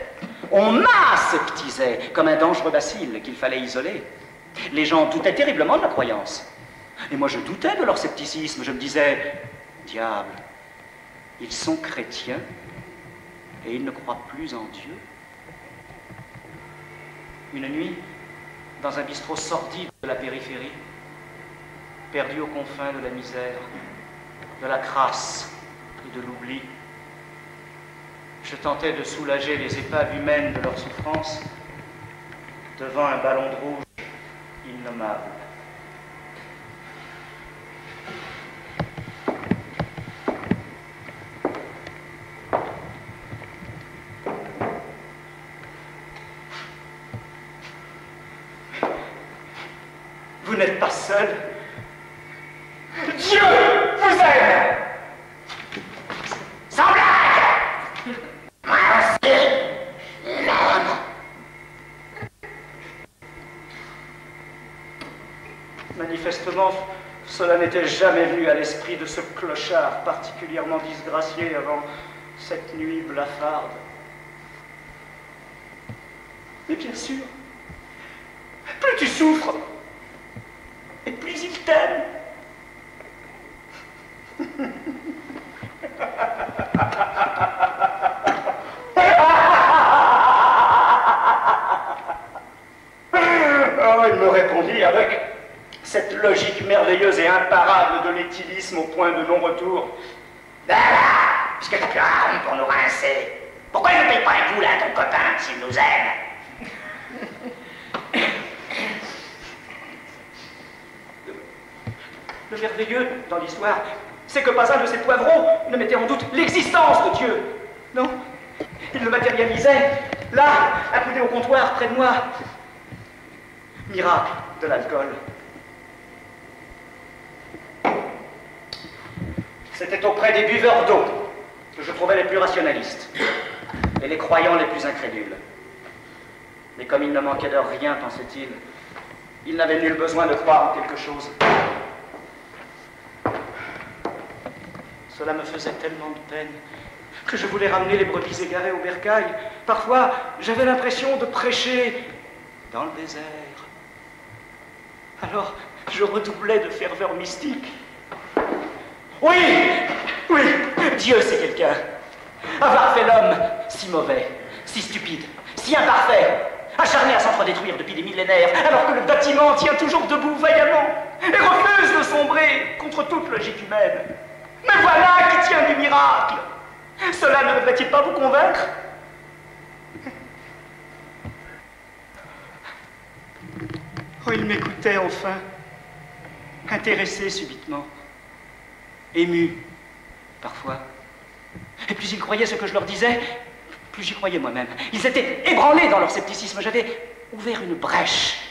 [SPEAKER 1] On m'aseptisait comme un dangereux bacille qu'il fallait isoler. Les gens doutaient terriblement de la croyance. Et moi, je doutais de leur scepticisme. Je me disais, diable, ils sont chrétiens et ils ne croient plus en Dieu. Une nuit, dans un bistrot sordide de la périphérie, perdu aux confins de la misère, de la crasse et de l'oubli, je tentais de soulager les épaves humaines de leur souffrance devant un ballon de rouge innommable. n'êtes pas seul. Dieu vous aime.
[SPEAKER 3] Sans blague. Moi aussi, je l'aime.
[SPEAKER 1] Manifestement, cela n'était jamais venu à l'esprit de ce clochard particulièrement disgracié avant cette nuit blafarde. Mais bien sûr, plus tu souffres, et plus il t'aime. Oh, il me répondit avec cette logique merveilleuse et imparable de l'éthylisme au point de non-retour.
[SPEAKER 3] Ben là, puisque t'as plus un pour nous rincer, pourquoi il ne paye pas un coup là à ton copain s'il nous aime?
[SPEAKER 1] Le merveilleux dans l'histoire, c'est que pas un de ces poivrons ne mettait en doute l'existence de Dieu. Non, il le matérialisait, là, accoudé au comptoir, près de moi. Miracle de l'alcool. C'était auprès des buveurs d'eau que je trouvais les plus rationalistes et les croyants les plus incrédules. Mais comme il ne manquait de rien, pensait-il, il n'avait nul besoin de croire en quelque chose. Cela me faisait tellement de peine que je voulais ramener les brebis égarées au bercail. Parfois, j'avais l'impression de prêcher dans le désert. Alors, je redoublais de ferveur mystique. Oui, oui, Dieu c'est quelqu'un. Avoir fait l'homme si mauvais, si stupide, si imparfait, acharné à s'entre-détruire depuis des millénaires, alors que le bâtiment tient toujours debout vaillamment et refuse de sombrer contre toute logique humaine. Mais voilà qui tient du miracle. Cela ne devrait-il pas vous convaincre? Oh, il m'écoutait enfin, intéressé subitement, ému parfois. Et plus ils croyaient ce que je leur disais, plus j'y croyais moi-même. Ils étaient ébranlés dans leur scepticisme. J'avais ouvert une brèche.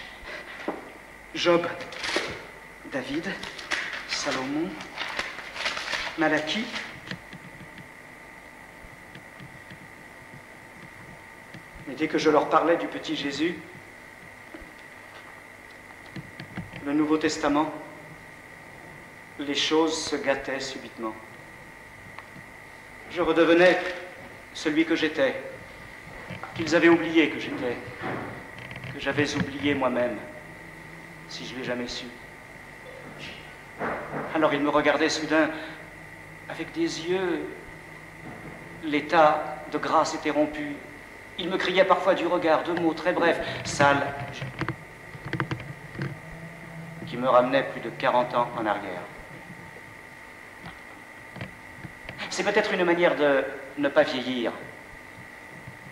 [SPEAKER 1] Job, David, Salomon, Malachie. Mais dès que je leur parlais du petit Jésus, le Nouveau Testament, les choses se gâtaient subitement. Je redevenais celui que j'étais, qu'ils avaient oublié que j'étais, que j'avais oublié moi-même, si je l'ai jamais su. Alors ils me regardaient soudain avec des yeux. L'état de grâce était rompu. Ils me criaient parfois du regard, de mots très brefs, sales, qui me ramenaient plus de 40 ans en arrière. C'est peut-être une manière de ne pas vieillir,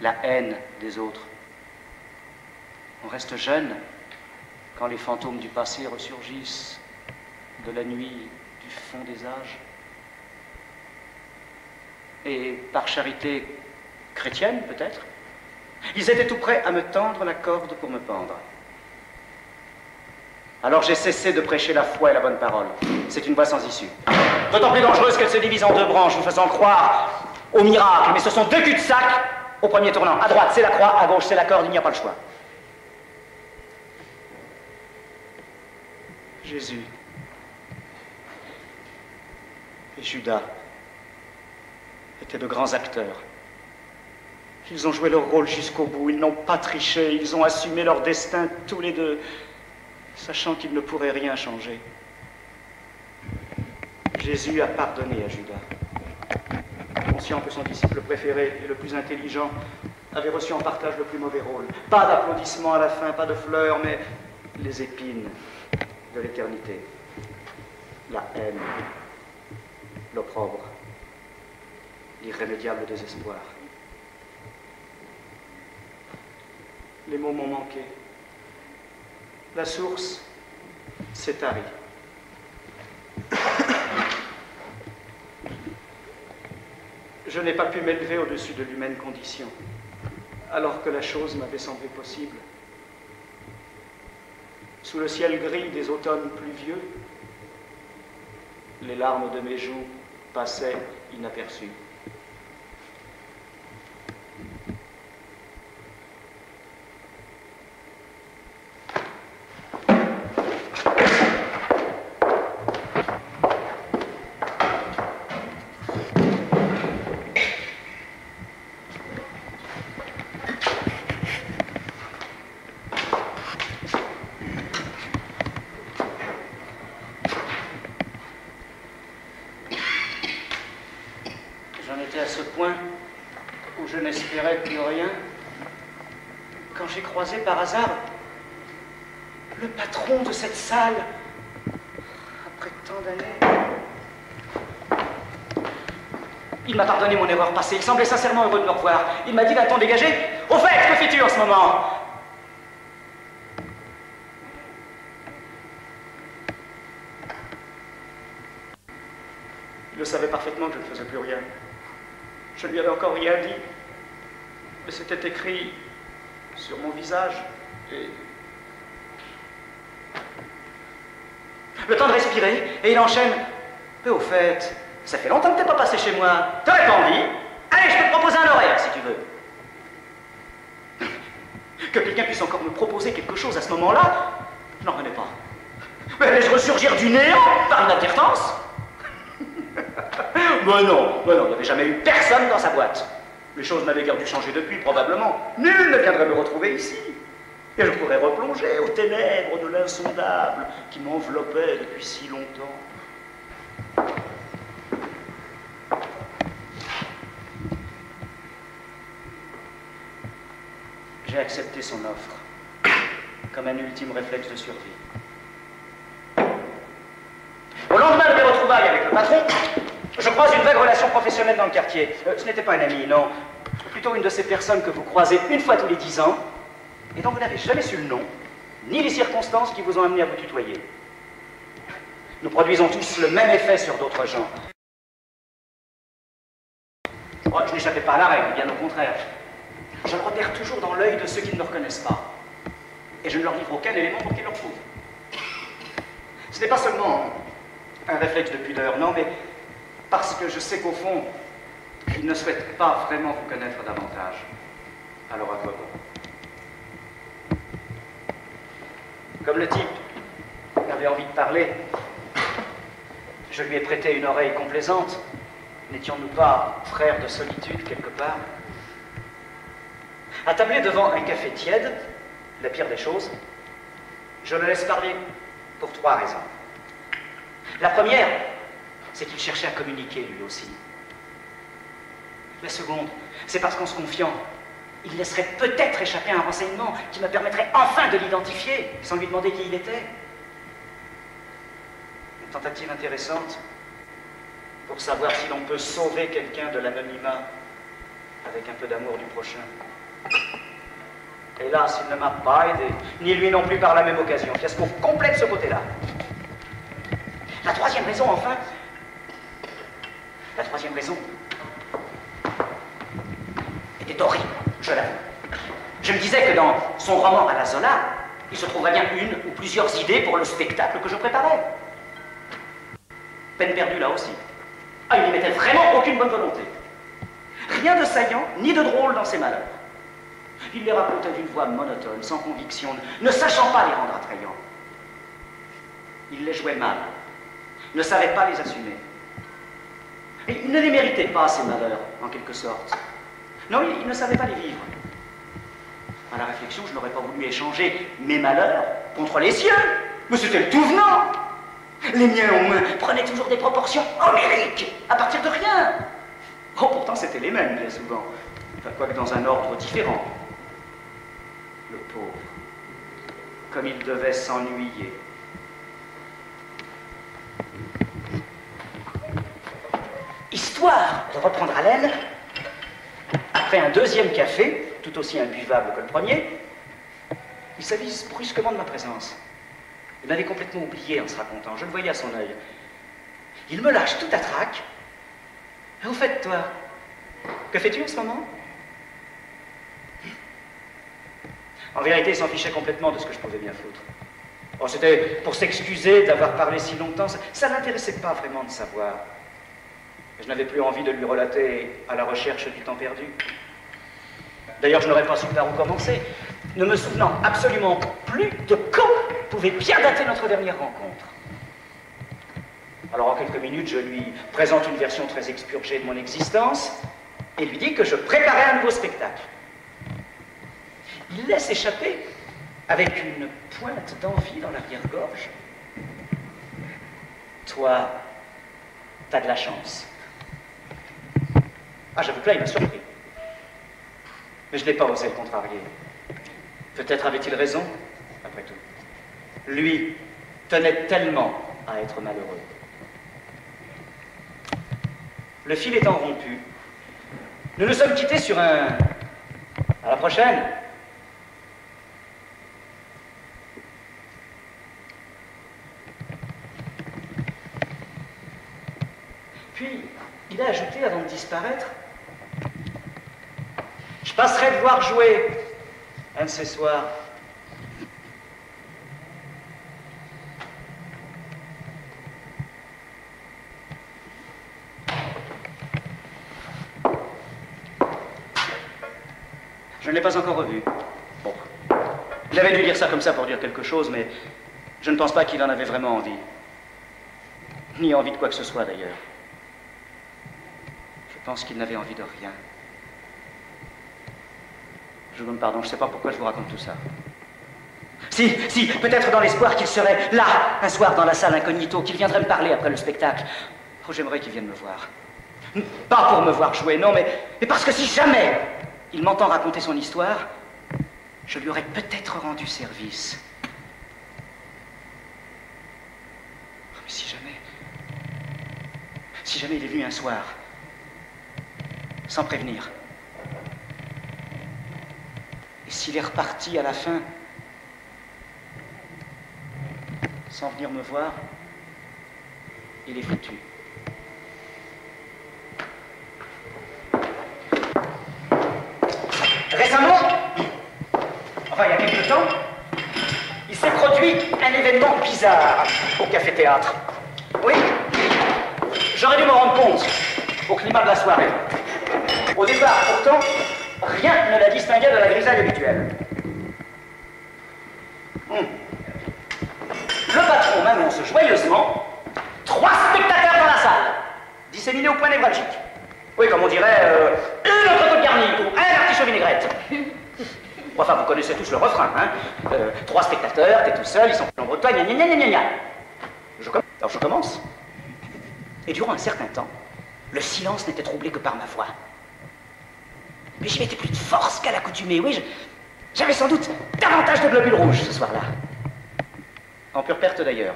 [SPEAKER 1] la haine des autres. On reste jeune quand les fantômes du passé ressurgissent de la nuit du fond des âges. Et par charité chrétienne, peut-être, ils étaient tout prêts à me tendre la corde pour me pendre. Alors j'ai cessé de prêcher la foi et la bonne parole. C'est une voie sans issue. D'autant plus dangereuse qu'elle se divise en deux branches, vous faisant croire au miracle. Mais ce sont deux cul-de-sac au premier tournant. À droite, c'est la croix, à gauche, c'est la corde, il n'y a pas le choix. Jésus et Judas étaient de grands acteurs. Ils ont joué leur rôle jusqu'au bout, ils n'ont pas triché, ils ont assumé leur destin tous les deux, sachant qu'ils ne pourraient rien changer. Jésus a pardonné à Judas, conscient que son disciple préféré et le plus intelligent avait reçu en partage le plus mauvais rôle. Pas d'applaudissements à la fin, pas de fleurs, mais les épines de l'éternité. La haine, l'opprobre, l'irrémédiable désespoir. Les mots m'ont manqué. La source s'est tarie. Je n'ai pas pu m'élever au-dessus de l'humaine condition, alors que la chose m'avait semblé possible. sous le ciel gris des automnes pluvieux, les larmes de mes joues passaient inaperçues. À ce point où je n'espérais plus rien, quand j'ai croisé par hasard le patron de cette salle, après tant d'années. Il m'a pardonné mon erreur passée, il semblait sincèrement heureux de me revoir. Il m'a dit d'un ton dégagé, « Au fait, que fais-tu en ce moment ?» Il le savait parfaitement que je ne faisais plus rien. Je ne lui avais encore rien dit, mais c'était écrit sur mon visage et... Le temps de respirer, et il enchaîne. Mais au fait, ça fait longtemps que t'es pas passé chez moi. T'aurais pas envie? Allez, je peux te proposer un horaire, si tu veux. Que quelqu'un puisse encore me proposer quelque chose à ce moment-là, je n'en revenais pas. Mais allais-je ressurgir du néant par inadvertance? Mais non, il n'y avait jamais eu personne dans sa boîte. Les choses n'avaient guère dû changer depuis, probablement. Nul ne viendrait me retrouver ici. Et je pourrais replonger aux ténèbres de l'insondable qui m'enveloppait depuis si longtemps. J'ai accepté son offre, comme un ultime réflexe de survie. Au lendemain de mes retrouvailles avec le patron, je croise une vague relation professionnelle dans le quartier. Ce n'était pas un ami, non. Plutôt une de ces personnes que vous croisez une fois tous les 10 ans, et dont vous n'avez jamais su le nom, ni les circonstances qui vous ont amené à vous tutoyer. Nous produisons tous le même effet sur d'autres gens. Oh, je n'échappais pas à la règle, bien au contraire. Je repère toujours dans l'œil de ceux qui ne me reconnaissent pas. Et je ne leur livre aucun élément pour qu'ils le retrouvent. Ce n'est pas seulement un réflexe de pudeur, non, mais parce que je sais qu'au fond, ils ne souhaitent pas vraiment vous connaître davantage. Alors à quoi bon? Comme le type avait envie de parler, je lui ai prêté une oreille complaisante. N'étions-nous pas frères de solitude quelque part? Attablé devant un café tiède, la pire des choses, je le laisse parler pour 3 raisons. La première, c'est qu'il cherchait à communiquer lui aussi. La seconde, c'est parce qu'en se confiant, il laisserait peut-être échapper un renseignement qui me permettrait enfin de l'identifier, sans lui demander qui il était. Une tentative intéressante pour savoir si l'on peut sauver quelqu'un de l'anonymat avec un peu d'amour du prochain. Hélas, il ne m'a pas aidé, ni lui non plus par la même occasion. Fiasco complet de ce côté-là. La troisième raison, enfin, la troisième raison était horrible, je l'avoue. Je me disais que dans son roman à la Zola, il se trouverait bien une ou plusieurs idées pour le spectacle que je préparais. Peine perdue là aussi. Ah, il n'y mettait vraiment aucune bonne volonté. Rien de saillant, ni de drôle dans ses malheurs. Il les racontait d'une voix monotone, sans conviction, ne sachant pas les rendre attrayants. Il les jouait mal, ne savait pas les assumer. Et il ne les méritait pas, ces malheurs, en quelque sorte. Non, il ne savait pas les vivre. À la réflexion, je n'aurais pas voulu échanger mes malheurs contre les siens, mais c'était le tout venant. Les miens, au moins, prenaient toujours des proportions homériques, à partir de rien. Oh, pourtant, c'était les mêmes, bien souvent. Enfin, quoique dans un ordre différent. Le pauvre, comme il devait s'ennuyer. Histoire de reprendre haleine, après un deuxième café, tout aussi imbuvable que le premier, il s'avise brusquement de ma présence. Il m'avait complètement oublié en se racontant, je le voyais à son œil. Il me lâche tout à trac. Au fait, toi, que fais-tu en ce moment? En vérité, il s'en fichait complètement de ce que je pouvais bien foutre. Oh, c'était pour s'excuser d'avoir parlé si longtemps. Ça ne l'intéressait pas vraiment de savoir. Je n'avais plus envie de lui relater à la recherche du temps perdu. D'ailleurs, je n'aurais pas su par où commencer, ne me souvenant absolument plus de quand pouvait bien dater notre dernière rencontre. Alors, en quelques minutes, je lui présente une version très expurgée de mon existence et lui dis que je préparais un nouveau spectacle. Il laisse échapper, avec une pointe d'envie dans l'arrière-gorge. Toi, t'as de la chance. Ah, j'avoue que là, il m'a surpris. Mais je n'ai pas osé le contrarier. Peut-être avait-il raison, après tout. Lui tenait tellement à être malheureux. Le fil étant rompu, nous nous sommes quittés sur un... À la prochaine. Puis, il a ajouté avant de disparaître, je passerai te voir jouer un de ces soirs. Je ne l'ai pas encore revu. Bon. Il avait dû dire ça comme ça pour dire quelque chose, mais je ne pense pas qu'il en avait vraiment envie. Ni envie de quoi que ce soit, d'ailleurs. Je pense qu'il n'avait envie de rien. Je vous demande pardon, je ne sais pas pourquoi je vous raconte tout ça. Si, peut-être dans l'espoir qu'il serait là, un soir dans la salle incognito, qu'il viendrait me parler après le spectacle. Oh, j'aimerais qu'il vienne me voir. Pas pour me voir jouer, non, mais parce que si jamais il m'entend raconter son histoire, je lui aurais peut-être rendu service. Oh, mais si jamais il est venu un soir, sans prévenir, et s'il est reparti à la fin, sans venir me voir, il est foutu. Récemment, enfin il y a quelque temps, il s'est produit un événement bizarre au café-théâtre. Oui, j'aurais dû me rendre compte au climat de la soirée. Au départ, pourtant, rien ne la distinguait de la grisaille habituelle. Le patron m'annonce joyeusement 3 spectateurs dans la salle, disséminés au point névralgique. Oui, comme on dirait, une autre garnie ou un artichaut vinaigrette. Enfin, vous connaissez tous le refrain, hein. 3 spectateurs, t'es tout seul, ils sont plus nombreux que toi, gna gna gna gna gna. Alors je commence. Et durant un certain temps, le silence n'était troublé que par ma voix. Mais j'y mettais plus de force qu'à l'accoutumée, oui, j'avais sans doute davantage de globules rouges ce soir-là. En pure perte d'ailleurs.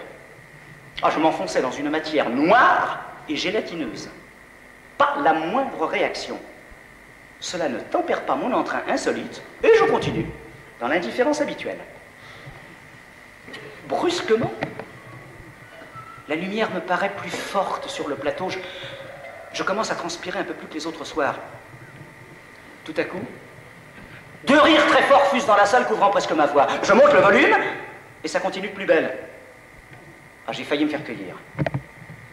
[SPEAKER 1] Ah, je m'enfonçais dans une matière noire et gélatineuse. Pas la moindre réaction. Cela ne tempère pas mon entrain insolite, et je continue, dans l'indifférence habituelle. Brusquement, la lumière me paraît plus forte sur le plateau. Je commence à transpirer un peu plus que les autres soirs. Tout à coup, 2 rires très forts fusent dans la salle, couvrant presque ma voix. Je monte le volume, et ça continue de plus belle. Ah, j'ai failli me faire cueillir.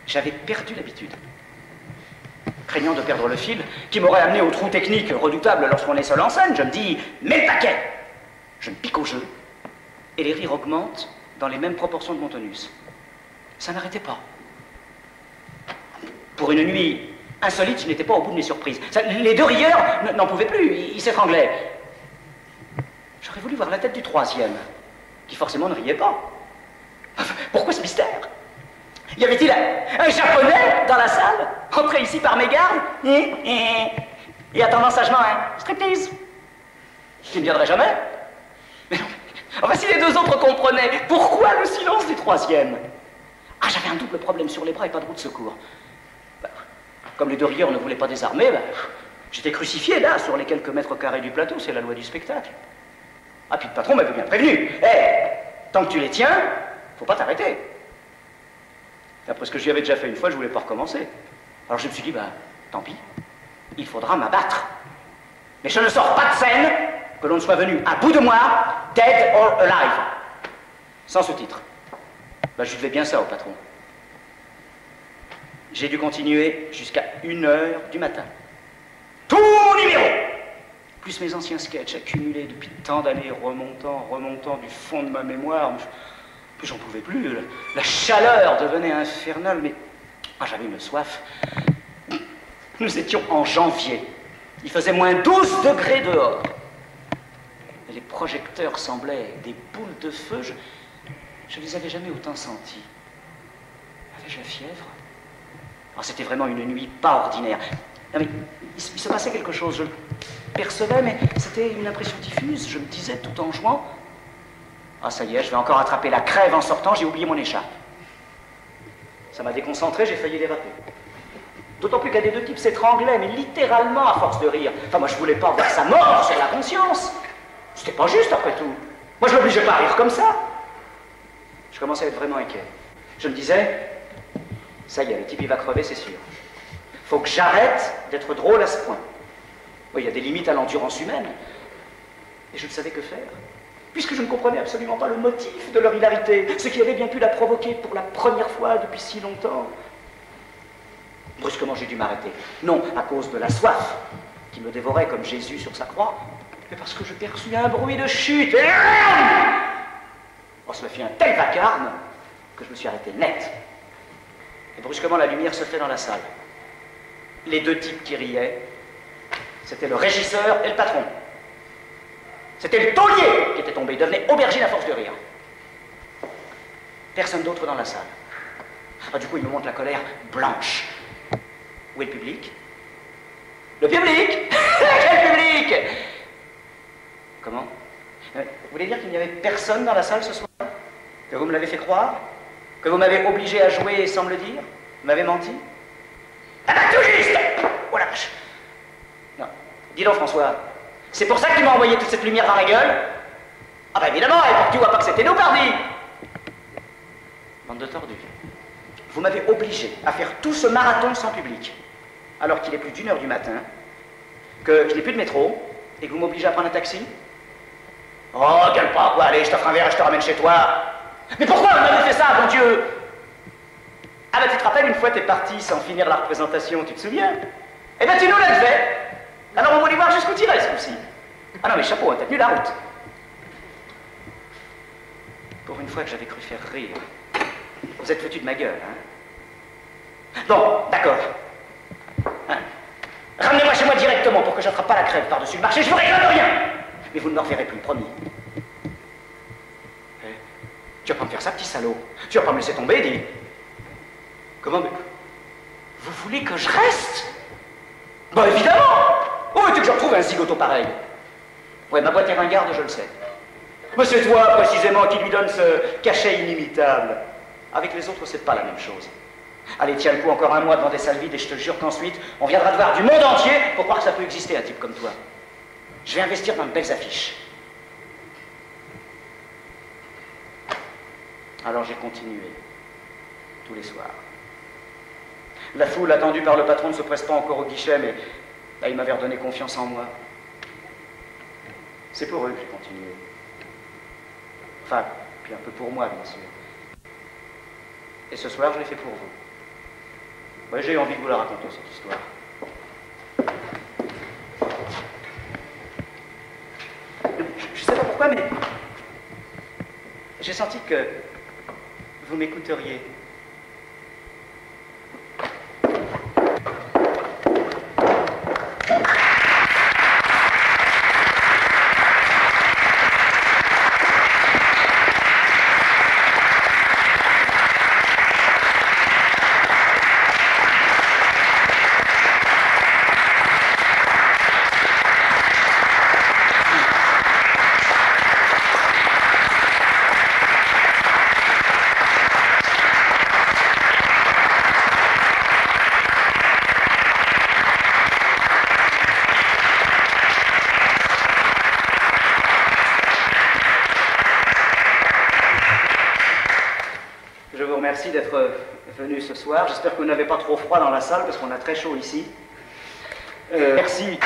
[SPEAKER 1] J'avais perdu l'habitude. Craignant de perdre le fil, qui m'aurait amené au trou technique redoutable lorsqu'on est seul en scène, je me dis, mets le paquet. Je me pique au jeu, et les rires augmentent dans les mêmes proportions de mon tonus. Ça n'arrêtait pas. Pour une nuit insolite, je n'étais pas au bout de mes surprises. Les 2 rieurs n'en pouvaient plus, ils s'étranglaient. J'aurais voulu voir la tête du 3e, qui forcément ne riait pas. Pourquoi ce mystère? Y avait-il un Japonais dans la salle, entré ici par mégarde, et attendant sagement un striptease? Qui ne viendrait jamais? Mais non. Enfin, si les 2 autres comprenaient, pourquoi le silence du 3e? Ah, j'avais un double problème sur les bras et pas de roue de secours. Comme les 2 rieurs ne voulaient pas désarmer, j'étais crucifié là, sur les quelques mètres carrés du plateau, c'est la loi du spectacle. Ah, puis le patron m'avait bien prévenu. Tant que tu les tiens, faut pas t'arrêter. Après ce que j'y avais déjà fait une fois, je voulais pas recommencer. Alors je me suis dit, tant pis, il faudra m'abattre. Mais je ne sors pas de scène, que l'on soit venu à bout de moi, dead or alive. sans sous-titres. Bah, je lui devais bien ça au patron. J'ai dû continuer jusqu'à 1h du matin. Tout numéro! Plus mes anciens sketchs accumulés depuis tant d'années, remontant du fond de ma mémoire. Plus j'en pouvais plus. La chaleur devenait infernale, mais j'avais une soif. Nous étions en janvier. Il faisait moins 12 degrés dehors. Et les projecteurs semblaient des boules de feu. Je les avais jamais autant sentis. Avais-je la fièvre? C'était vraiment une nuit pas ordinaire. Non, mais il se passait quelque chose. Je le percevais, mais c'était une impression diffuse. Je me disais tout en jouant, ça y est, je vais encore attraper la crève en sortant, j'ai oublié mon écharpe. Ça m'a déconcentré, j'ai failli déraper. D'autant plus qu'un des deux types s'étranglait, mais littéralement à force de rire. Enfin, moi, je voulais pas voir sa mort sur la conscience. C'était pas juste, après tout. Moi, je l'obligeais pas à rire comme ça. Je commençais à être vraiment inquiet. Je me disais, ça y est, le type, il va crever, c'est sûr. Faut que j'arrête d'être drôle à ce point. Oui, il y a des limites à l'endurance humaine. Et je ne savais que faire. Puisque je ne comprenais absolument pas le motif de leur hilarité, ce qui avait bien pu la provoquer pour la première fois depuis si longtemps. Brusquement, j'ai dû m'arrêter. Non à cause de la soif qui me dévorait comme Jésus sur sa croix, mais parce que je perçus un bruit de chute. Et cela fit un tel vacarme que je me suis arrêté net. Et brusquement, la lumière se fait dans la salle. Les deux types qui riaient, c'était le régisseur et le patron. C'était le taulier qui était tombé. Il devenait aubergine à force de rire. Personne d'autre dans la salle. Du coup, il me montre la colère blanche. Où est le public? Le public? Quel public? Comment? Vous voulez dire qu'il n'y avait personne dans la salle ce soir? Que vous me l'avez fait croire? Que vous m'avez obligé à jouer sans me le dire? Vous m'avez menti? Ah bah tout juste! Oh la vache! Non. Dis donc, François, c'est pour ça que tu m'as envoyé toute cette lumière dans la gueule? Ah bah évidemment, et pour que tu vois pas que c'était nous, pardi! Bande de tordus. Vous m'avez obligé à faire tout ce marathon sans public, alors qu'il est plus d'1h du matin, que je n'ai plus de métro, et que vous m'obligez à prendre un taxi? Oh, gueule pas, quoi, allez, je t'offre un verre et je te ramène chez toi. Mais pourquoi vous m'avez fait ça, bon Dieu? Ah bah tu te rappelles, une fois t'es parti sans finir la représentation, tu te souviens? Eh ben tu nous l'as fait. Alors on voulait voir jusqu'où t'irais ce coup-ci. Ah non mais chapeau, t'as tenu la route. Pour une fois que j'avais cru faire rire, vous êtes foutu de ma gueule, hein? Bon, d'accord. Hein? Ramenez-moi chez moi directement pour que j'attrape pas la crève par-dessus le marché, je vous réclame rien. Mais vous ne me reverrez plus, promis. Tu vas pas me faire ça, petit salaud. Tu vas pas me laisser tomber, dis. Comment, mais... Vous voulez que je reste? Bah évidemment. Où veux-tu que je retrouve un zigoto pareil? Ouais, ma boîte est ringarde, je le sais. Mais c'est toi, précisément, qui lui donne ce cachet inimitable. Avec les autres, c'est pas la même chose. Allez, tiens le coup encore un mois devant des salles vides et je te jure qu'ensuite, on viendra te voir du monde entier pour croire que ça peut exister, un type comme toi. Je vais investir dans de belles affiches. Alors j'ai continué, tous les soirs. La foule, attendue par le patron, ne se presse pas encore au guichet, mais là, il m'avait redonné confiance en moi. C'est pour eux que j'ai continué. Enfin, puis un peu pour moi, bien sûr. Et ce soir, je l'ai fait pour vous. Ouais, j'ai envie de vous la raconter, cette histoire. Je sais pas pourquoi, mais j'ai senti que vous m'écouteriez. Merci d'être venu ce soir. J'espère que vous n'avez pas trop froid dans la salle parce qu'on a très chaud ici. Merci.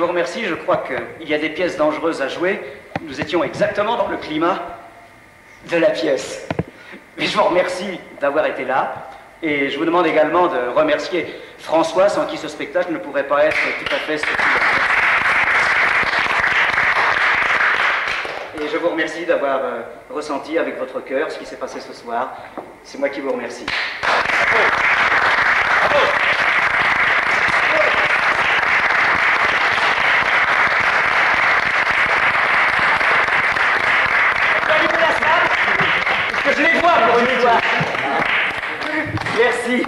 [SPEAKER 1] vous remercie. Je crois qu'il y a des pièces dangereuses à jouer. Nous étions exactement dans le climat de la pièce. Mais je vous remercie d'avoir été là. Et je vous demande également de remercier François, sans qui ce spectacle ne pourrait pas être tout à fait ce qu'il est. Et je vous remercie d'avoir ressenti avec votre cœur ce qui s'est passé ce soir. C'est moi qui vous remercie. Bravo. Bravo. Je les vois pour une fois. Merci.